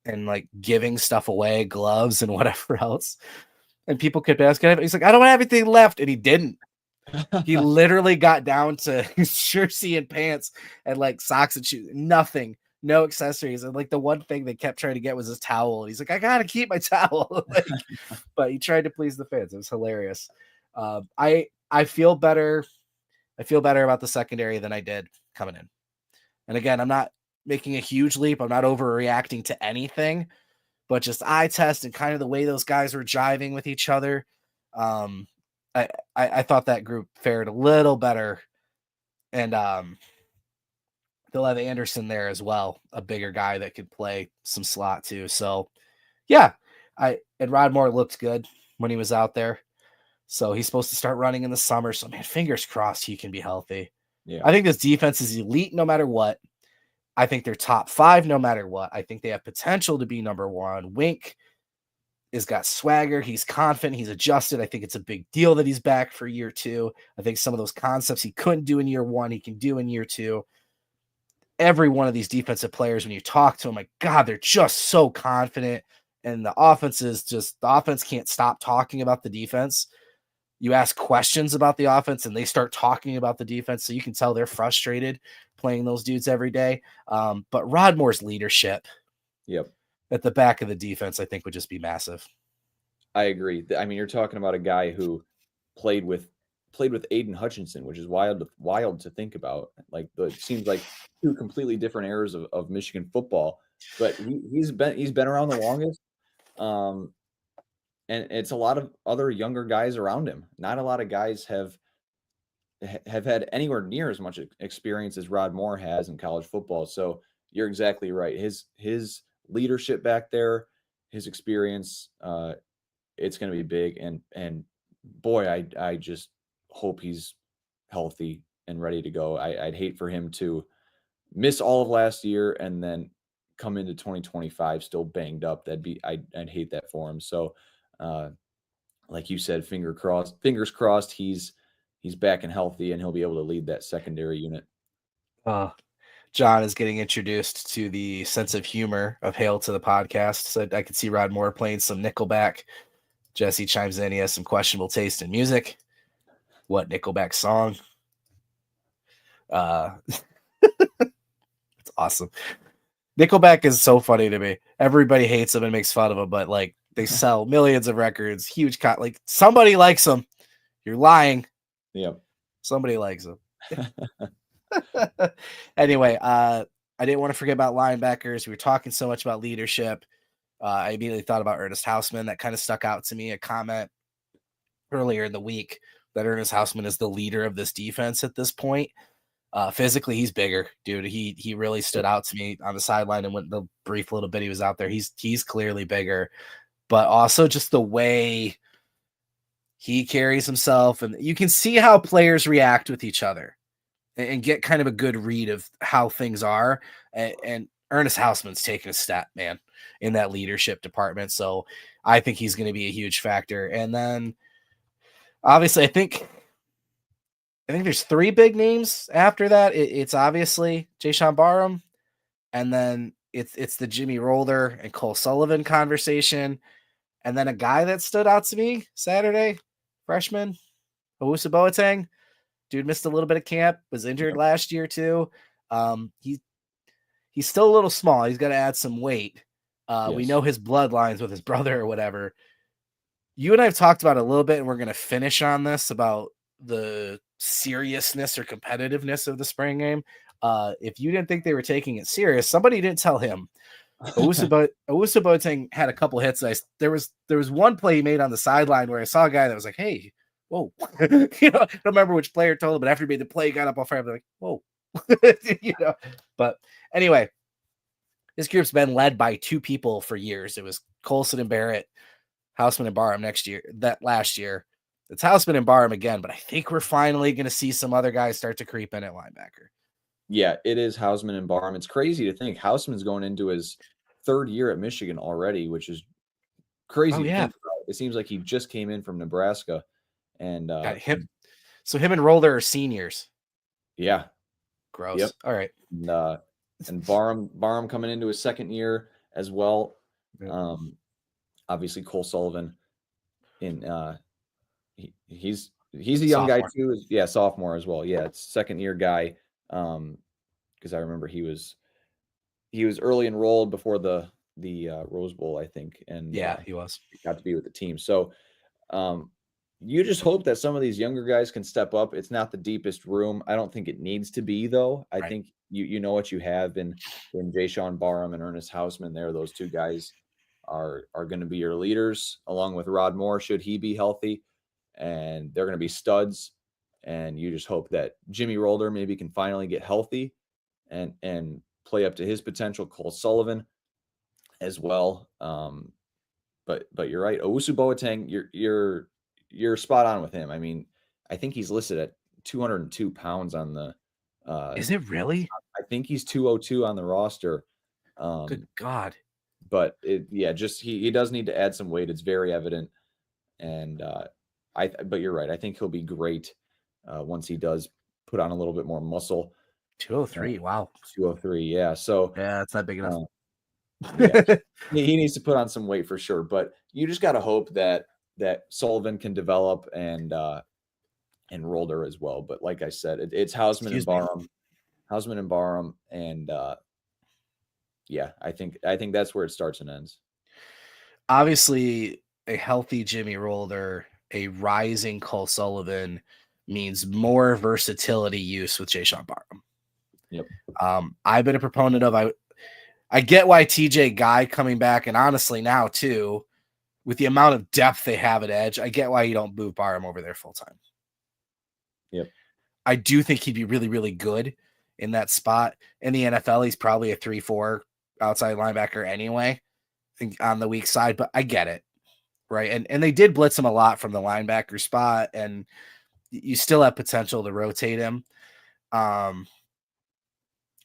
and like giving stuff away, gloves and whatever else. And people kept asking him. He's like, I don't have anything left. And he didn't. He literally got down to his jersey and pants and like socks and shoes. Nothing. No accessories. And like the one thing they kept trying to get was his towel. And he's like, I got to keep my towel. But he tried to please the fans. It was hilarious. I feel better. I feel better about the secondary than I did coming in. And again, I'm not making a huge leap. I'm not overreacting to anything, but just eye test and kind of the way those guys were jiving with each other. I thought that group fared a little better. And they'll have Anderson there as well, a bigger guy that could play some slot too. So yeah, and Rod Moore looked good when he was out there. So he's supposed to start running in the summer. So, man, fingers crossed he can be healthy. Yeah. I think this defense is elite no matter what. I think they're top 5 no matter what. I think they have potential to be number 1. Wink has got swagger. He's confident. He's adjusted. I think it's a big deal that he's back for year 2. I think some of those concepts he couldn't do in year 1, he can do in year 2. Every one of these defensive players, when you talk to them, my God, they're just so confident. And the offense can't stop talking about the defense. You ask questions about the offense and they start talking about the defense. So you can tell they're frustrated playing those dudes every day. But Rod Moore's leadership at the back of the defense, I think would just be massive. I agree. I mean, you're talking about a guy who played with Aiden Hutchinson, which is wild to think about. Like it seems like 2 completely different eras of Michigan football, but he's been around the longest. And it's a lot of other younger guys around him. Not a lot of guys have had anywhere near as much experience as Rod Moore has in college football. So you're exactly right. His leadership back there, his experience, it's going to be big. And boy, I just hope he's healthy and ready to go. I'd hate for him to miss all of last year and then come into 2025 still banged up. I'd hate that for him. So, like you said, fingers crossed, he's back and healthy, and he'll be able to lead that secondary unit. John is getting introduced to the sense of humor of Hail to the podcast. So I could see Rod Moore playing some Nickelback. Jesse chimes in. He has some questionable taste in music. What Nickelback song? It's awesome. Nickelback is so funny to me. Everybody hates them and makes fun of them, but like they sell millions of records, huge like somebody likes them. You're lying. Yep. Somebody likes them. Anyway, I didn't want to forget about linebackers. We were talking so much about leadership. I immediately thought about Ernest Hausman. That kind of stuck out to me. A comment earlier in the week that Ernest Hausman is the leader of this defense at this point. Physically, he's bigger, dude. He really stood out to me on the sideline, and when the brief little bit he was out there, he's clearly bigger, but also just the way he carries himself, and you can see how players react with each other and get kind of a good read of how things are. And Ernest Hausman's taking a step, man, in that leadership department. So I think he's going to be a huge factor. And then obviously, I think there's three big names after that. It's obviously Jayshon Barham, and then it's the Jimmy Rolder and Cole Sullivan conversation, and then a guy that stood out to me Saturday, freshman Owusu Boateng. Dude missed a little bit of camp, was injured last year too. He's still a little small. He's got to add some weight. We know his bloodlines with his brother or whatever. You and I have talked about it a little bit, and we're going to finish on this about the seriousness or competitiveness of the spring game. If you didn't think they were taking it serious, somebody didn't tell him. Owusu Boateng had a couple hits. There was one play he made on the sideline where I saw a guy that was like, "Hey, whoa!" I don't remember which player told him, but after he made the play, he got up off fire. I'm like, "Whoa!" But anyway, this group's been led by two people for years. It was Colson and Barrett, Hausman and Barham last year. It's Hausman and Barham again, but I think we're finally going to see some other guys start to creep in at linebacker. Yeah, it is Hausman and Barham. It's crazy to think Hausman's going into his third year at Michigan already, which is crazy to think about. It seems like he just came in from Nebraska, and him and Rolder are seniors. Yeah, gross. Yep. All right, and Barham coming into his second year as well. Yep. Obviously Cole Sullivan he's a young sophomore guy too. Yeah, sophomore as well. Yeah, it's second year guy. Because I remember he was early enrolled before the Rose Bowl, I think, and he was got to be with the team. So you just hope that some of these younger guys can step up. It's not the deepest room. I don't think it needs to be, though. I think you know what you have in Jayshon Barham and Ernest Hausman there. Those two guys are going to be your leaders, along with Rod Moore, should he be healthy, and they're going to be studs. And you just hope that Jimmy Rolder maybe can finally get healthy and play up to his potential. Cole Sullivan as well. But you're right. Owusu Boateng, you're spot on with him. I mean, I think he's listed at 202 pounds on the. Is it really? I think he's 202 on the roster. Good God. But he does need to add some weight. It's very evident. And but you're right. I think he'll be great once he does put on a little bit more muscle. 203. Wow. 203. Yeah. So that's not big enough. He needs to put on some weight for sure. But you just got to hope that Sullivan can develop and Rolder as well. But like I said, it's Hausman and Barham, and I think that's where it starts and ends. Obviously, a healthy Jimmy Rolder, a rising Cole Sullivan means more versatility use with Jayshon Barham. Yep. I've been a proponent of I get why TJ Guy coming back, and honestly now too, with the amount of depth they have at edge, I get why you don't move Barham over there full time. Yep. I do think he'd be really, really good in that spot. In the NFL, he's probably a 3-4 outside linebacker anyway on the weak side, but I get it. Right. And they did blitz him a lot from the linebacker spot, and you still have potential to rotate him.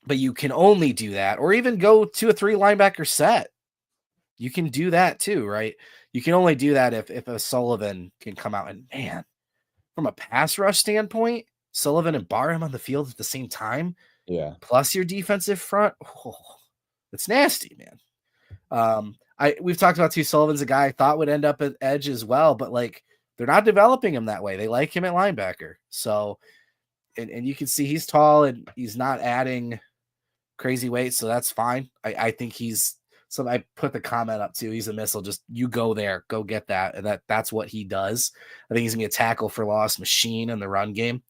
But you can only do that, or even go to a 3 linebacker set. You can do that too, right? You can only do that if a Sullivan can come out, and man, from a pass rush standpoint, Sullivan and Barham on the field at the same time, plus your defensive front, it's nasty, man. We've talked about too. Sullivan's a guy I thought would end up at edge as well, but like they're not developing him that way. They like him at linebacker. So, and you can see he's tall and he's not adding crazy weight, so that's fine. I think he's so I put the comment up too. He's a missile. Just you go there, go get that, and that's what he does. I think he's gonna be a tackle for loss machine in the run game.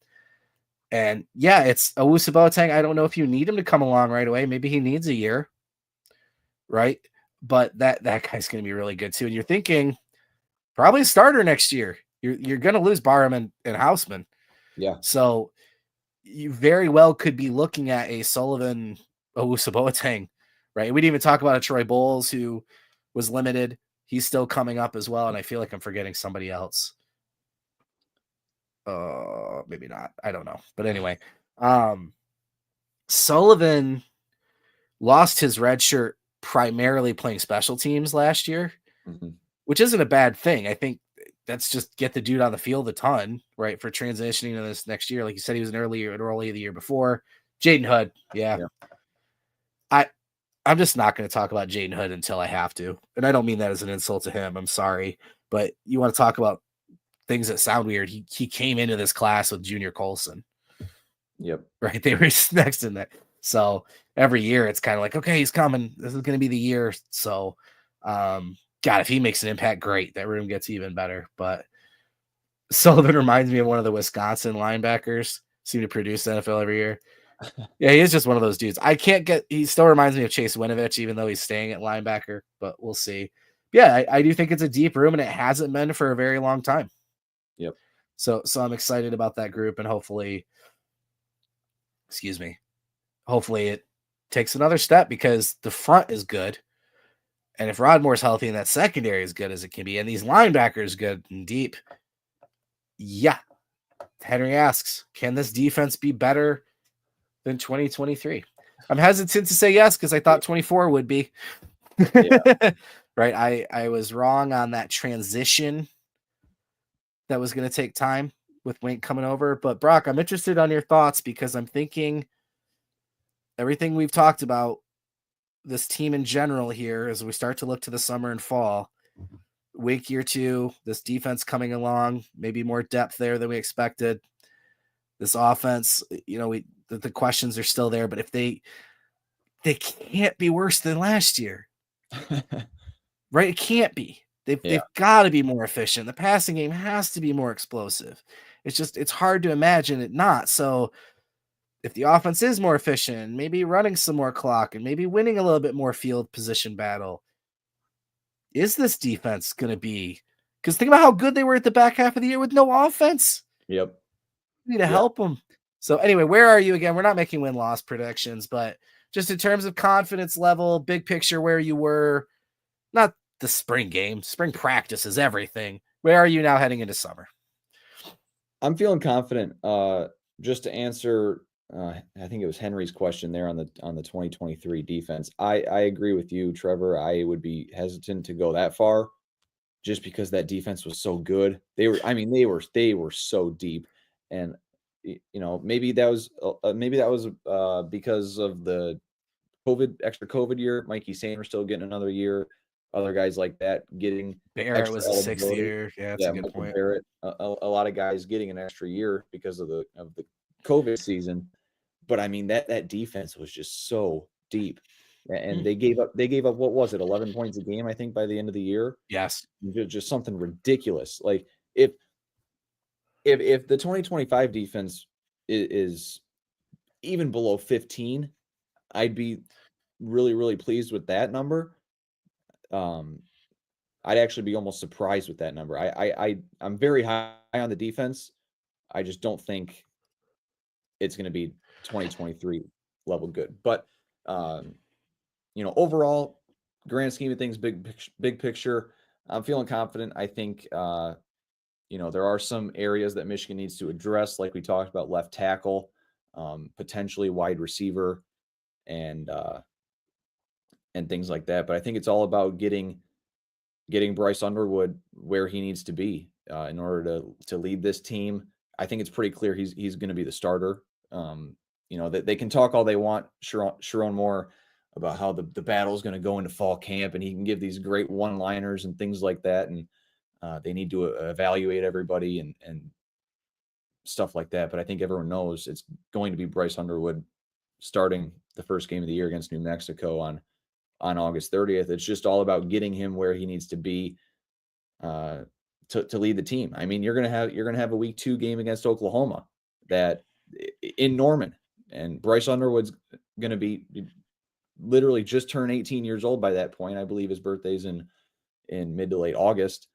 And yeah, it's Owusu Boateng. I don't know if you need him to come along right away. Maybe he needs a year, right? But that guy's gonna be really good too. And you're thinking probably a starter next year. You're gonna lose Barham and Houseman. Yeah. So you very well could be looking at a Sullivan Owusu Boateng, right? We didn't even talk about a Troy Bowles who was limited. He's still coming up as well, and I feel like I'm forgetting somebody else. Maybe not. I don't know. But anyway, Sullivan lost his red shirt primarily playing special teams last year, which isn't a bad thing. I think that's just get the dude on the field a ton, right? For transitioning to this next year. Like you said, he was an early the year before. Jadyn Hood. Yeah. I'm just not going to talk about Jadyn Hood until I have to. And I don't mean that as an insult to him. I'm sorry. But you want to talk about things that sound weird. He came into this class with Junior Colson. Yep. Right. They were next in that. So every year it's kind of like, okay, he's coming. This is going to be the year. So, God, if he makes an impact, great. That room gets even better. But Sullivan reminds me of one of the Wisconsin linebackers. Seem to produce NFL every year. Yeah, he is just one of those dudes. He still reminds me of Chase Winovich, even though he's staying at linebacker, but we'll see. Yeah, I do think it's a deep room, and it hasn't been for a very long time. Yep. So I'm excited about that group, and hopefully it takes another step because the front is good. And if Rodmore's healthy and that secondary is good as it can be, and these linebackers good and deep, yeah. Henry asks, can this defense be better than 2023? I'm hesitant to say yes because I thought 24 would be. Yeah. Right. I was wrong on that transition that was going to take time with Wink coming over. But Brock, I'm interested on your thoughts because I'm thinking everything we've talked about, this team in general here, as we start to look to the summer and fall, Wink year 2, this defense coming along, maybe more depth there than we expected. This offense, the questions are still there, but if they can't be worse than last year, right? It can't be. They've got to be more efficient. The passing game has to be more explosive. It's hard to imagine it not. So if the offense is more efficient, maybe running some more clock and maybe winning a little bit more field position battle, is this defense going to be? Because think about how good they were at the back half of the year with no offense. Yep. We need to help them. So anyway, where are you again? We're not making win-loss predictions, but just in terms of confidence level, big picture, where you were, not the spring game. Spring practice is everything. Where are you now heading into summer? I'm feeling confident. Just to answer, I think it was Henry's question there on the 2023 defense. I agree with you, Trevor. I would be hesitant to go that far, just because that defense was so good. They were so deep, and maybe that was because of the extra COVID year. Mikey Sainer still getting another year. Other guys like that getting Barrett was a 6th year. Yeah, that's a good Michael point. Barrett, a lot of guys getting an extra year because of the COVID season. But I mean that defense was just so deep, and they gave up what was it, 11 points a game, I think, by the end of the year. Yes, just something ridiculous. Like if the 2025 defense is even below 15, I'd be really, really pleased with that number. I'd actually be almost surprised with that number. I'm very high on the defense. I just don't think it's going to be 2023 level good. But overall, grand scheme of things, big picture, I'm feeling confident. I think, there are some areas that Michigan needs to address, like we talked about, left tackle, potentially wide receiver, and things like that. But I think it's all about getting Bryce Underwood where he needs to be in order to lead this team. I think it's pretty clear he's going to be the starter. That they can talk all they want, Sherrone Moore, about how the battle is going to go into fall camp, and he can give these great one-liners and things like that. And they need to evaluate everybody and stuff like that. But I think everyone knows it's going to be Bryce Underwood starting the first game of the year against New Mexico on August 30th. It's just all about getting him where he needs to be to lead the team. I mean, you're gonna have a week 2 game against Oklahoma that in Norman, and Bryce Underwood's gonna be literally just turned 18 years old by that point. I believe his birthday's in mid to late August.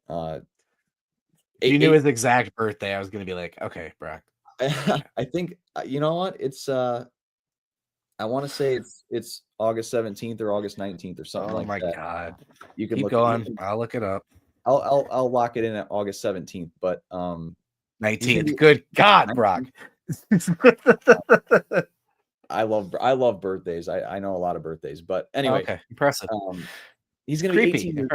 If you knew his exact birthday, I was gonna be like, okay, Brock. I think you know what? It's I want to say it's August 17th or August 19th or something like that. Oh my God. You can keep going. I'll look it up. I'll lock it in at August 17th, but 19th. Good God, 19th. Brock. I love birthdays. I know a lot of birthdays, but anyway. Okay, impressive. He's going to be 18.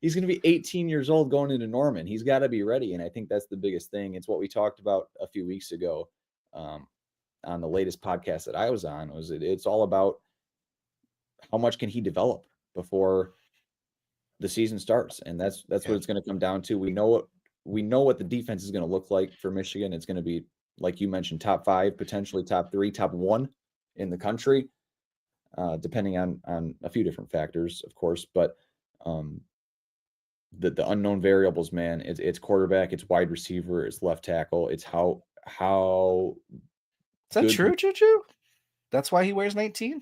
He's going to be 18 years old going into Norman. He's got to be ready, and I think that's the biggest thing. It's what we talked about a few weeks ago on the latest podcast that I was on. It's all about how much can he develop before the season starts, and that's what it's going to come down to. We know what the defense is going to look like for Michigan. It's going to be, like you mentioned, top 5, potentially top 3, top 1 in the country. Depending on a few different factors, of course, but the unknown variables, man, it's quarterback, it's wide receiver, it's left tackle, it's how. Is that true, Juju? That's why he wears 19.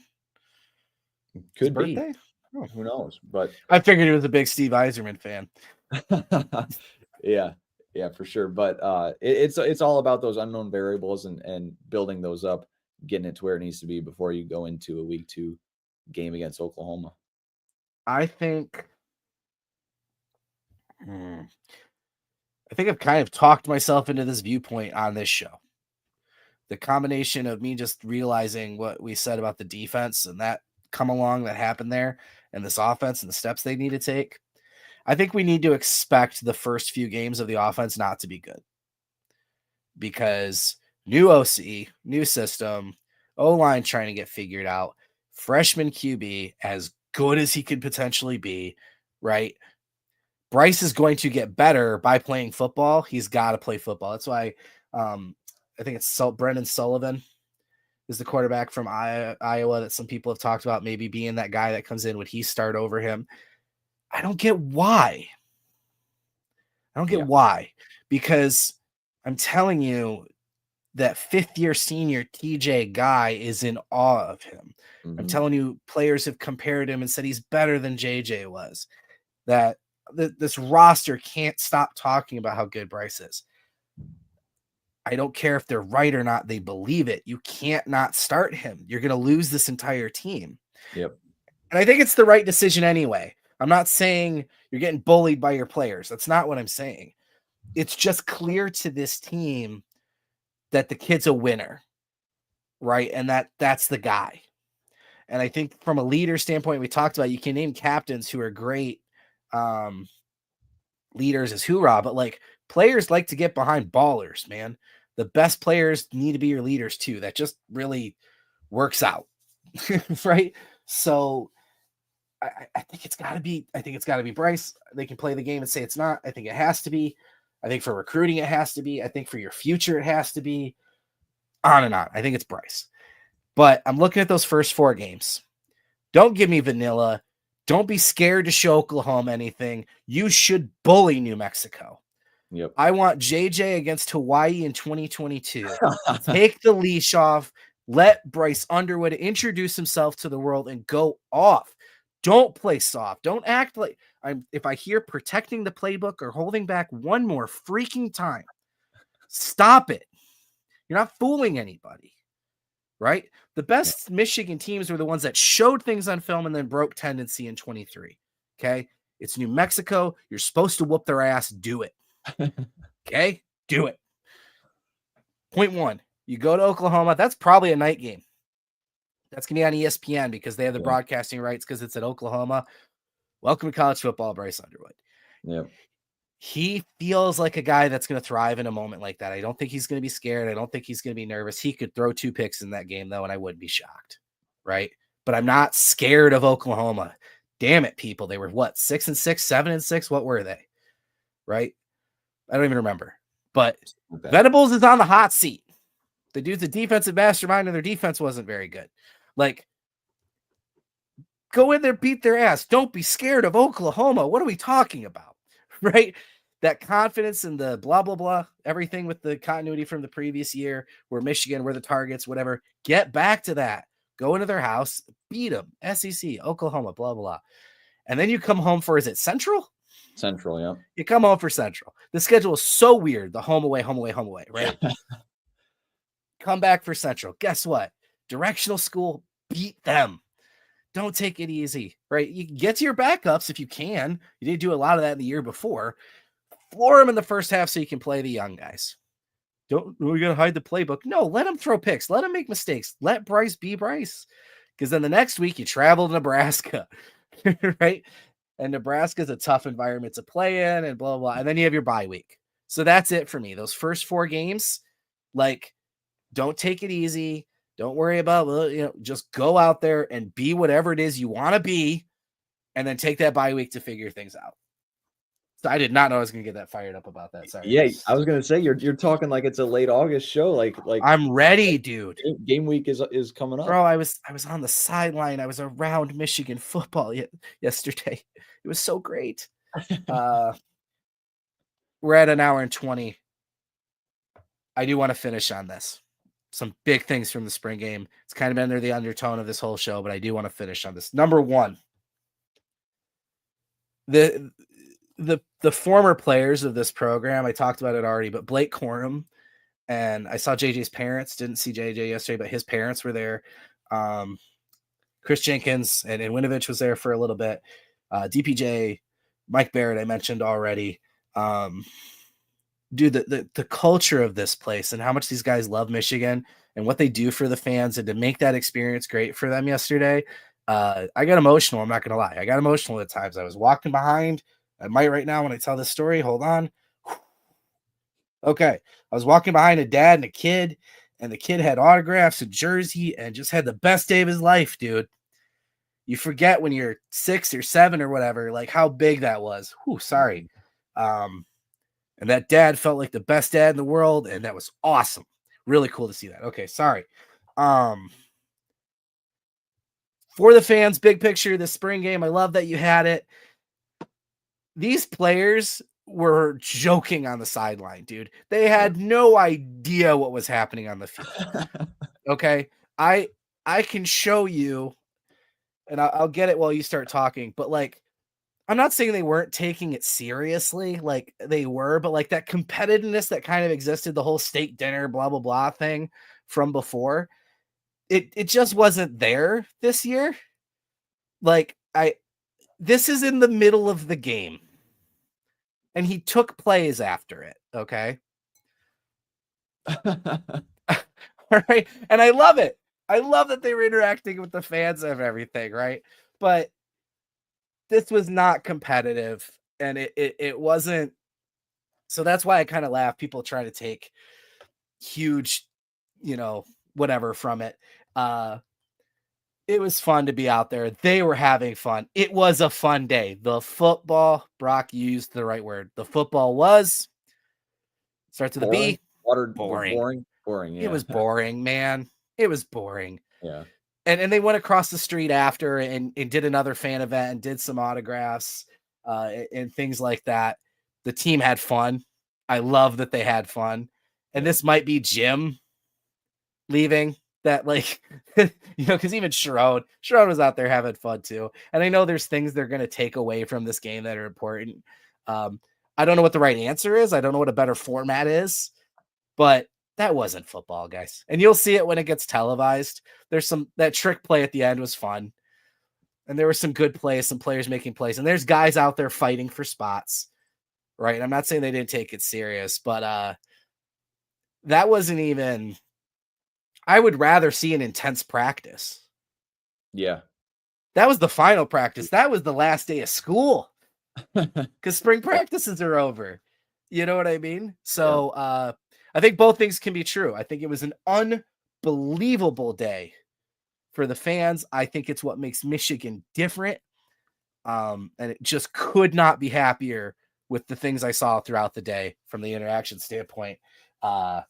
Could be. Oh, who knows? But I figured he was a big Steve Yzerman fan. Yeah, for sure. But it's all about those unknown variables and building those up, getting it to where it needs to be before you go into a week 2 game against Oklahoma. I think I've kind of talked myself into this viewpoint on this show. The combination of me just realizing what we said about the defense and that come along that happened there, and this offense and the steps they need to take. I think we need to expect the first few games of the offense not to be good, because new OC, new system, O-line trying to get figured out, freshman QB as good as he could potentially be, right? Bryce is going to get better by playing football. He's got to play football. That's why I think it's Brendan Sullivan is the quarterback from Iowa that some people have talked about maybe being that guy that comes in. Would he start over him? I don't get why. Why, because I'm telling you that 5th-year senior TJ Guy is in awe of him. Mm-hmm. I'm telling you, players have compared him and said he's better than JJ was. That this roster can't stop talking about how good Bryce is. I don't care if they're right or not. They believe it. You can't not start him. You're going to lose this entire team. Yep. And I think it's the right decision anyway. I'm not saying you're getting bullied by your players. That's not what I'm saying. It's just clear to this team that the kid's a winner, right? And that's the guy. And I think from a leader standpoint, we talked about, you can name captains who are great leaders as hoorah, but like, players like to get behind ballers, man. The best players need to be your leaders too. That just really works out, right? So I think it's got to be. I think it's got to be Bryce. They can play the game and say it's not. I think it has to be. I think for recruiting it has to be. I think for your future it has to be. On and on. I think it's Bryce. But I'm looking at those first 4 games. Don't give me vanilla. Don't be scared to show Oklahoma anything. You should bully New Mexico. Yep. I want JJ against Hawaii in 2022. Take the leash off. Let Bryce Underwood introduce himself to the world and go off. Don't play soft. Don't act like if I hear protecting the playbook or holding back one more freaking time, stop it. You're not fooling anybody, right? The best Michigan teams were the ones that showed things on film and then broke tendency in 23. Okay. It's New Mexico. You're supposed to whoop their ass. Do it. Okay. Do it. Point one, you go to Oklahoma. That's probably a night game. That's going to be on ESPN because they have the broadcasting rights because it's at Oklahoma. Welcome to college football, Bryce Underwood. Yeah. He feels like a guy that's going to thrive in a moment like that. I don't think he's going to be scared. I don't think he's going to be nervous. He could throw 2 picks in that game, though, and I wouldn't be shocked, right? But I'm not scared of Oklahoma. Damn it, people. They were, 6-6, 7-6? What were they, right? I don't even remember. But Venables is on the hot seat. The dude's a defensive mastermind, and their defense wasn't very good. Like, go in there, beat their ass. Don't be scared of Oklahoma. What are we talking about, right? That confidence in the blah, blah, blah, everything with the continuity from the previous year where Michigan were the targets, whatever. Get back to that. Go into their house, beat them. SEC, Oklahoma, blah, blah. And then you come home for, is it Central? Central, yeah. You come home for Central. The schedule is so weird. The home away, right? Come back for Central. Guess what? Directional school, beat them. Don't take it easy, right? You can get to your backups if you can. You didn't do a lot of that in the year before. Floor them in the first half so you can play the young guys. We're going to hide the playbook. No, let them throw picks. Let them make mistakes. Let Bryce be Bryce. Because then the next week you travel to Nebraska, right? And Nebraska's a tough environment to play in and blah, blah. And then you have your bye week. So that's it for me. Those first 4 games, like, don't take it easy. Don't worry about, just go out there and be whatever it is you want to be. And then take that bye week to figure things out. So I did not know I was going to get that fired up about that. Sorry. Yeah, I was going to say you're talking like it's a late August show. Like I'm ready, dude. Game week is coming up. Bro, I was on the sideline. I was around Michigan football yesterday. It was so great. We're at an hour and 20. I do want to finish on this. Some big things from the spring game. It's kind of been under the undertone of this whole show, but I do want to finish on this. Number one, the former players of this program, I talked about it already, but Blake Corum, and I saw JJ's parents, didn't see JJ yesterday, but his parents were there. Chris Jenkins and Winovich was there for a little bit. DPJ, Mike Barrett, I mentioned already. Dude, the culture of this place and how much these guys love Michigan and what they do for the fans and to make that experience great for them yesterday. I got emotional. I'm not going to lie. I got emotional at times. I was walking behind. I might right now when I tell this story. Hold on. Okay. I was walking behind a dad and a kid, and the kid had autographs, a jersey, and just had the best day of his life, dude. You forget when you're 6 or 7 or whatever, like how big that was. Whew, sorry. And that dad felt like the best dad in the world, and that was awesome. Really cool to see that. Okay, sorry. For the fans, big picture, this spring game, I love that you had it. These players were joking on the sideline, dude. They had no idea what was happening on the field. Okay? I can show you, and I'll get it while you start talking, but like, I'm not saying they weren't taking it seriously, like they were, but like that competitiveness that kind of existed, the whole steak dinner, blah, blah, blah thing from before, it just wasn't there this year. Like this is in the middle of the game and he took plays after it. Okay. All right. And I love it. I love that they were interacting with the fans and everything. Right. But this was not competitive and it wasn't. So that's why I kind of laugh. People try to take huge, whatever from it. It was fun to be out there. They were having fun. It was a fun day. The football, Brock used the right word. The football starts with a B. Boring. Yeah. It was boring, man. It was boring. Yeah. And they went across the street after and did another fan event and did some autographs and things like that. The team had fun. I love that they had fun. And this might be Jim leaving that, like, because even Sherrone was out there having fun too. And I know there's things they're going to take away from this game that are important. I don't know what the right answer is. I don't know what a better format is, but That wasn't football, guys. And you'll see it when it gets televised. That trick play at the end was fun. And there were some good plays, some players making plays. And there's guys out there fighting for spots, right? And I'm not saying they didn't take it serious, but that wasn't even – I would rather see an intense practice. Yeah. That was the final practice. That was the last day of school because spring practices are over. You know what I mean? So I think both things can be true. I think it was an unbelievable day for the fans. I think it's what makes Michigan different. And it just could not be happier with the things I saw throughout the day from the interaction standpoint. But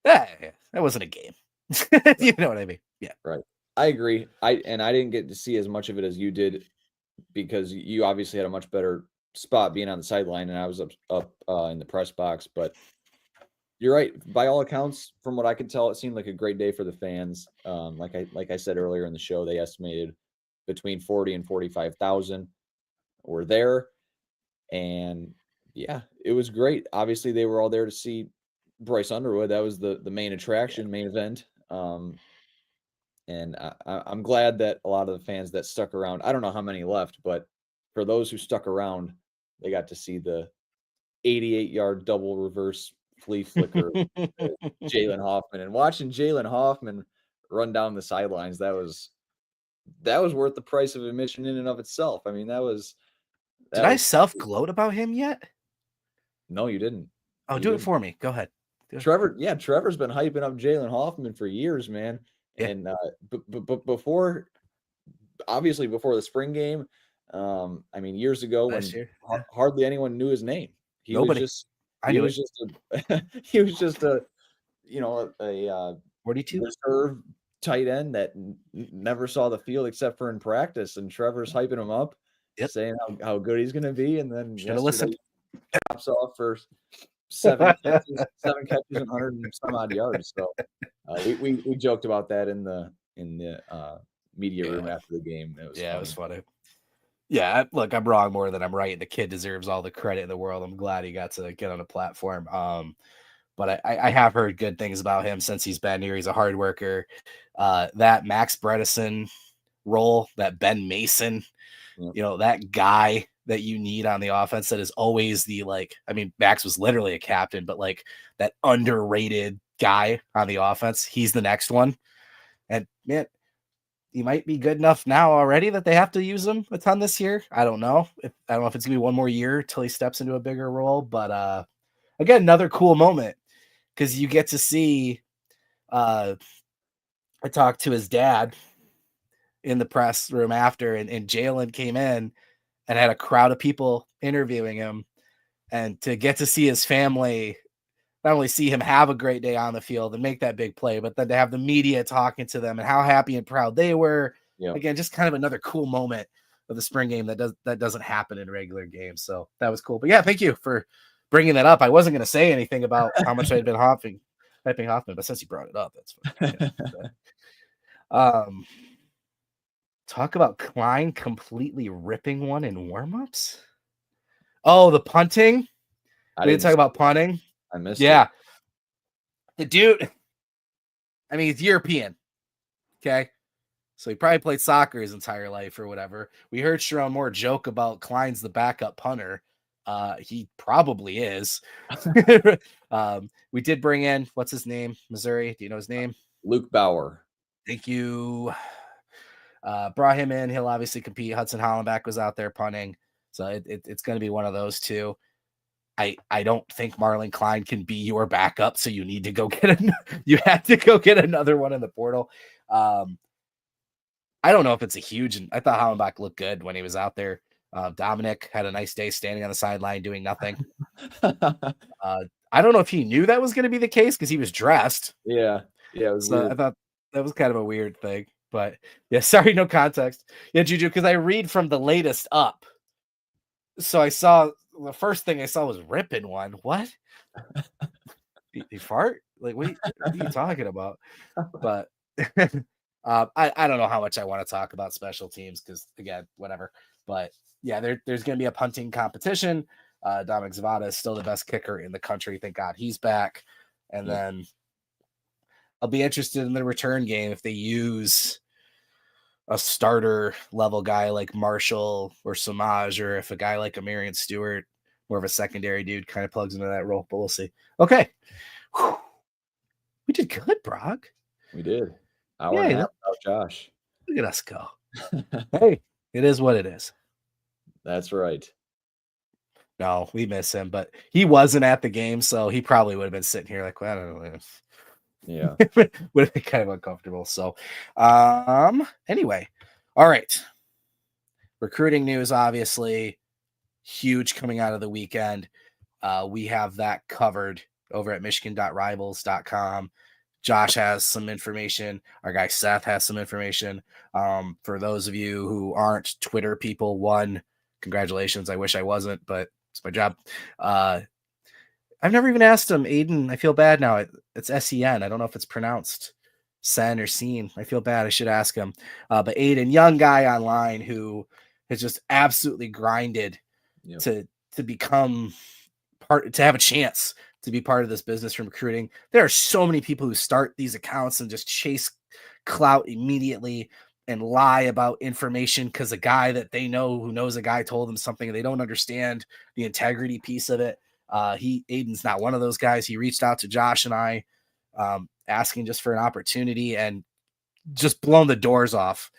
that wasn't a game. You know what I mean? Yeah. Right. I agree. I didn't get to see as much of it as you did because you obviously had a much better spot being on the sideline, and I was up in the press box. But you're right. By all accounts, from what I could tell, it seemed like a great day for the fans. Like I said earlier in the show, they estimated between 40 and 45,000 were there, and yeah, it was great. Obviously, they were all there to see Bryce Underwood. That was the main attraction, main event. And I'm glad that a lot of the fans that stuck around, I don't know how many left, but for those who stuck around, they got to see the 88-yard double reverse flea flicker Jalen Hoffman. And watching Jalen Hoffman run down the sidelines, that was worth the price of admission in and of itself. I mean, Did I self-gloat about him yet? No, you didn't. Oh, do it for me. Go ahead. Trevor's been hyping up Jalen Hoffman for years, man. Yeah. And but before the spring game, I mean, years ago when hardly anyone knew his name. He was just a 42 reserve tight end that never saw the field except for in practice. And Trevor's hyping him up, saying how good he's going to be. And then yesterday, pops off for 7 catches, 100 and some odd yards. So we joked about that in the media room after the game. It was funny. Yeah, look, I'm wrong more than I'm right. The kid deserves all the credit in the world. I'm glad he got to get on a platform. But I have heard good things about him since he's been here. He's a hard worker. That Max Bredesen role, that Ben Mason, that guy that you need on the offense that is always Max was literally a captain, but like that underrated guy on the offense, he's the next one. And man, he might be good enough now already that they have to use him a ton this year. I don't know if it's gonna be one more year till he steps into a bigger role, but again, another cool moment because you get to see I talked to his dad in the press room after, and Jalen came in and had a crowd of people interviewing him, and to get to see his family not only see him have a great day on the field and make that big play, but then to have the media talking to them and how happy and proud they were. Yeah. Again, just kind of another cool moment of the spring game that doesn't happen in regular games. So that was cool. But yeah, thank you for bringing that up. I wasn't going to say anything about how much I'd been hyping Hoffman, but since you brought it up, that's fine. Yeah. Talk about Klein completely ripping one in warmups. Oh, the punting. We didn't talk about punting. I missed it. The dude, I mean, he's European. Okay. So he probably played soccer his entire life or whatever. We heard Sherrone Moore joke about Klein's the backup punter. He probably is. We did bring in, what's his name? Missouri. Do you know his name? Luke Bauer. Thank you. Brought him in. He'll obviously compete. Hudson Hollenbach was out there punting. So it's going to be one of those two. I don't think Marlon Klein can be your backup, so you need to go you have to go get another one in the portal. I don't know if it's a huge. I thought Hollenbach looked good when he was out there. Dominic had a nice day standing on the sideline doing nothing. I don't know if he knew that was going to be the case because he was dressed. Yeah, it was weird. I thought that was kind of a weird thing, but yeah, sorry, no context. Yeah, Juju, because I read from the latest up, so I saw. The first thing I saw was ripping one. What? He fart? Like, what are you talking about? But I don't know how much I want to talk about special teams because, again, whatever. But, yeah, there's going to be a punting competition. Dominic Zavada is still the best kicker in the country. Thank God he's back. And then I'll be interested in the return game if they use a starter level guy like Marshall or Semaj, or if a guy like Amarian Stewart, more of a secondary dude, kind of plugs into that role. But we'll see. Okay. Whew. We did good, Brock. We did. Hour and a half without Josh. Look at us go. Hey, it is what it is. That's right. No, we miss him, but he wasn't at the game, so he probably would have been sitting here like, well, I don't know. Yeah. Would have been kind of uncomfortable. So, anyway, all right. Recruiting news, obviously, huge coming out of the weekend. We have that covered over at michigan.rivals.com. Josh has some information. Our guy Seth has some information. For those of you who aren't Twitter people, one, congratulations. I wish I wasn't, but it's my job. I've never even asked him, Aiden. I feel bad now. It's SEN. I don't know if it's pronounced Sen or Scene. I feel bad. I should ask him. But Aiden, young guy online who has just absolutely grinded to become part, to have a chance to be part of this business from recruiting. There are so many people who start these accounts and just chase clout immediately and lie about information because a guy that they know who knows a guy told them something and they don't understand the integrity piece of it. Aiden's not one of those guys. He reached out to Josh and I, asking just for an opportunity and just blown the doors off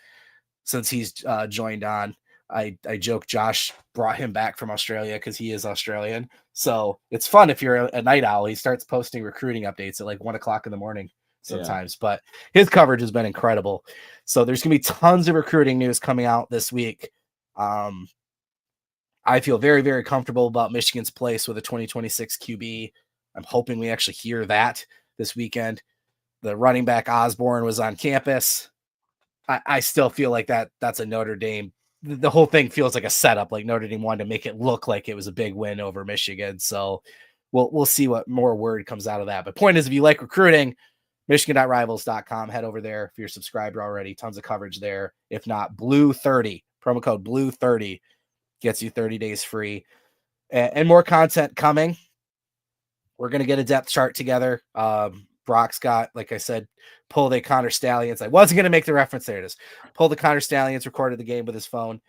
since he's joined on. I joke Josh brought him back from Australia because he is Australian. So it's fun if you're a night owl. He starts posting recruiting updates at like 1:00 in the morning sometimes, but his coverage has been incredible. So there's going to be tons of recruiting news coming out this week. I feel very, very comfortable about Michigan's place with a 2026 QB. I'm hoping we actually hear that this weekend. The running back Osborne was on campus. I still feel like that's a Notre Dame. The whole thing feels like a setup, like Notre Dame wanted to make it look like it was a big win over Michigan. So we'll see what more word comes out of that. But point is, if you like recruiting, michigan.rivals.com, head over there. If you're subscribed already, tons of coverage there. If not, Blue30, promo code Blue30 gets you 30 days free and more content coming. We're going to get a depth chart together. Brock's got, like I said, pull the Connor Stallions. I wasn't going to make the reference. There it is. Pull the Connor Stallions, recorded the game with his phone.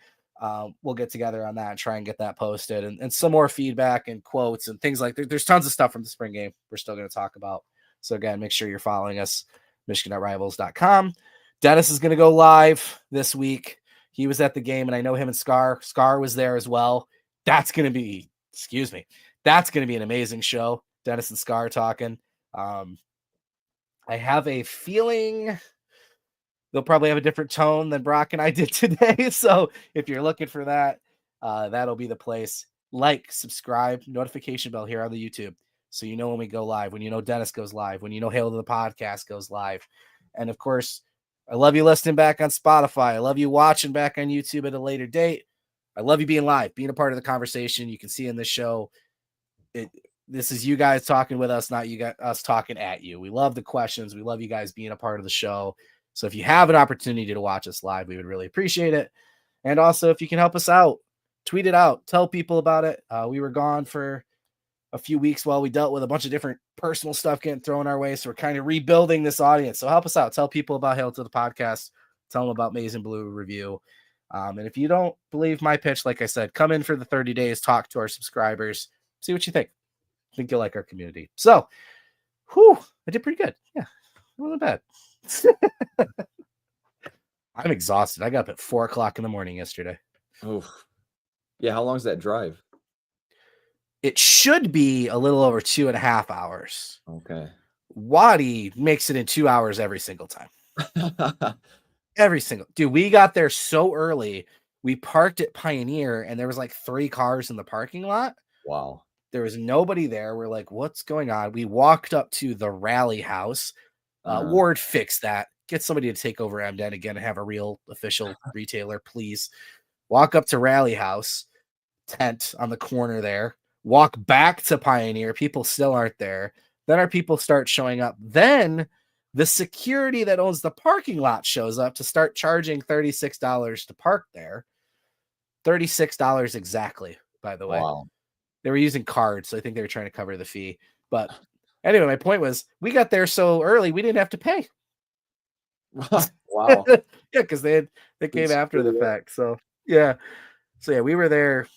We'll get together on that and try and get that posted and some more feedback and quotes and things like that. There's tons of stuff from the spring game we're still going to talk about. So again, make sure you're following us, michigan.rivals.com. Dennis is going to go live this week. He was at the game, and I know him and Scar was there as well. That's going to be an amazing show. Dennis and Scar talking. I have a feeling they'll probably have a different tone than Brock and I did today. So if you're looking for that, that'll be the place. Like, subscribe, notification bell here on the YouTube. So you know when we go live, when you know Dennis goes live, when you know Hail to the Podcast goes live. And of course, I love you listening back on Spotify. I love you watching back on YouTube at a later date. I love you being live, being a part of the conversation. You can see in this show, this is you guys talking with us, not you guys us talking at you. We love the questions. We love you guys being a part of the show. So if you have an opportunity to watch us live, we would really appreciate it. And also, if you can help us out, tweet it out, tell people about it. We were gone for a few weeks while we dealt with a bunch of different personal stuff getting thrown our way. So we're kind of rebuilding this audience. So help us out. Tell people about Hail to the Podcast. Tell them about Maize and Blue Review. And if you don't believe my pitch, like I said, come in for the 30 days, talk to our subscribers, see what you think. I think you'll like our community. So, I did pretty good. Yeah, it wasn't bad. I'm exhausted. I got up at 4:00 in the morning yesterday. Oh, yeah. How long is that drive? It should be a little over 2.5 hours. Okay. Waddy makes it in 2 hours every single time. Dude, we got there so early. We parked at Pioneer and there was like 3 cars in the parking lot. Wow. There was nobody there. We're like, what's going on? We walked up to the Rally House. Ward fixed that. Get somebody to take over MDN again and have a real official retailer, please. Walk up to Rally House, tent on the corner there. Walk back to Pioneer. People still aren't there. Then our people start showing up. Then the security that owns the parking lot shows up to start charging $36 to park there. $36 exactly, by the way. Wow. They were using cards, so I think they were trying to cover the fee. But Anyway, my point was we got there so early we didn't have to pay. Wow. Yeah, because they came after the fact. So yeah. So yeah, we were there.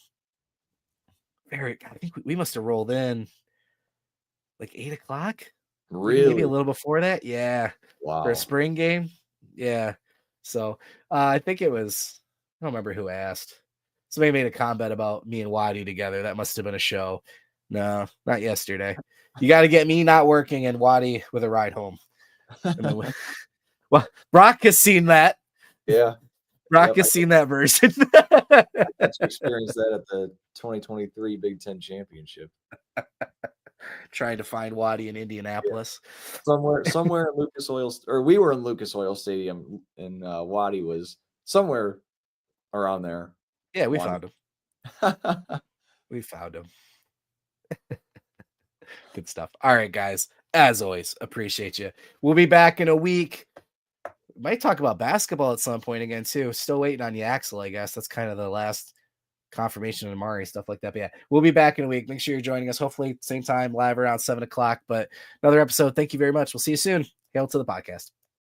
I think we must have rolled in like 8:00. Really? Maybe a little before that. Yeah. Wow. For a spring game. Yeah. So I think it was, I don't remember who asked. Somebody made a comment about me and Wadi together. That must have been a show. No, not yesterday. You got to get me not working and Wadi with a ride home. And then well, Brock has seen that. Yeah. Brock has seen that version. I experienced that at the 2023 Big Ten Championship. Trying to find Wadi in Indianapolis. Yeah. Somewhere in Lucas Oil, or we were in Lucas Oil Stadium, and Wadi was somewhere around there. Yeah, we found him. We found him. Good stuff. All right, guys. As always, appreciate you. We'll be back in a week. Might talk about basketball at some point again, too. Still waiting on Yaxel, I guess. That's kind of the last confirmation of Amari, stuff like that. But yeah, we'll be back in a week. Make sure you're joining us. Hopefully, same time, live around 7:00. But another episode. Thank you very much. We'll see you soon. Hail to the podcast.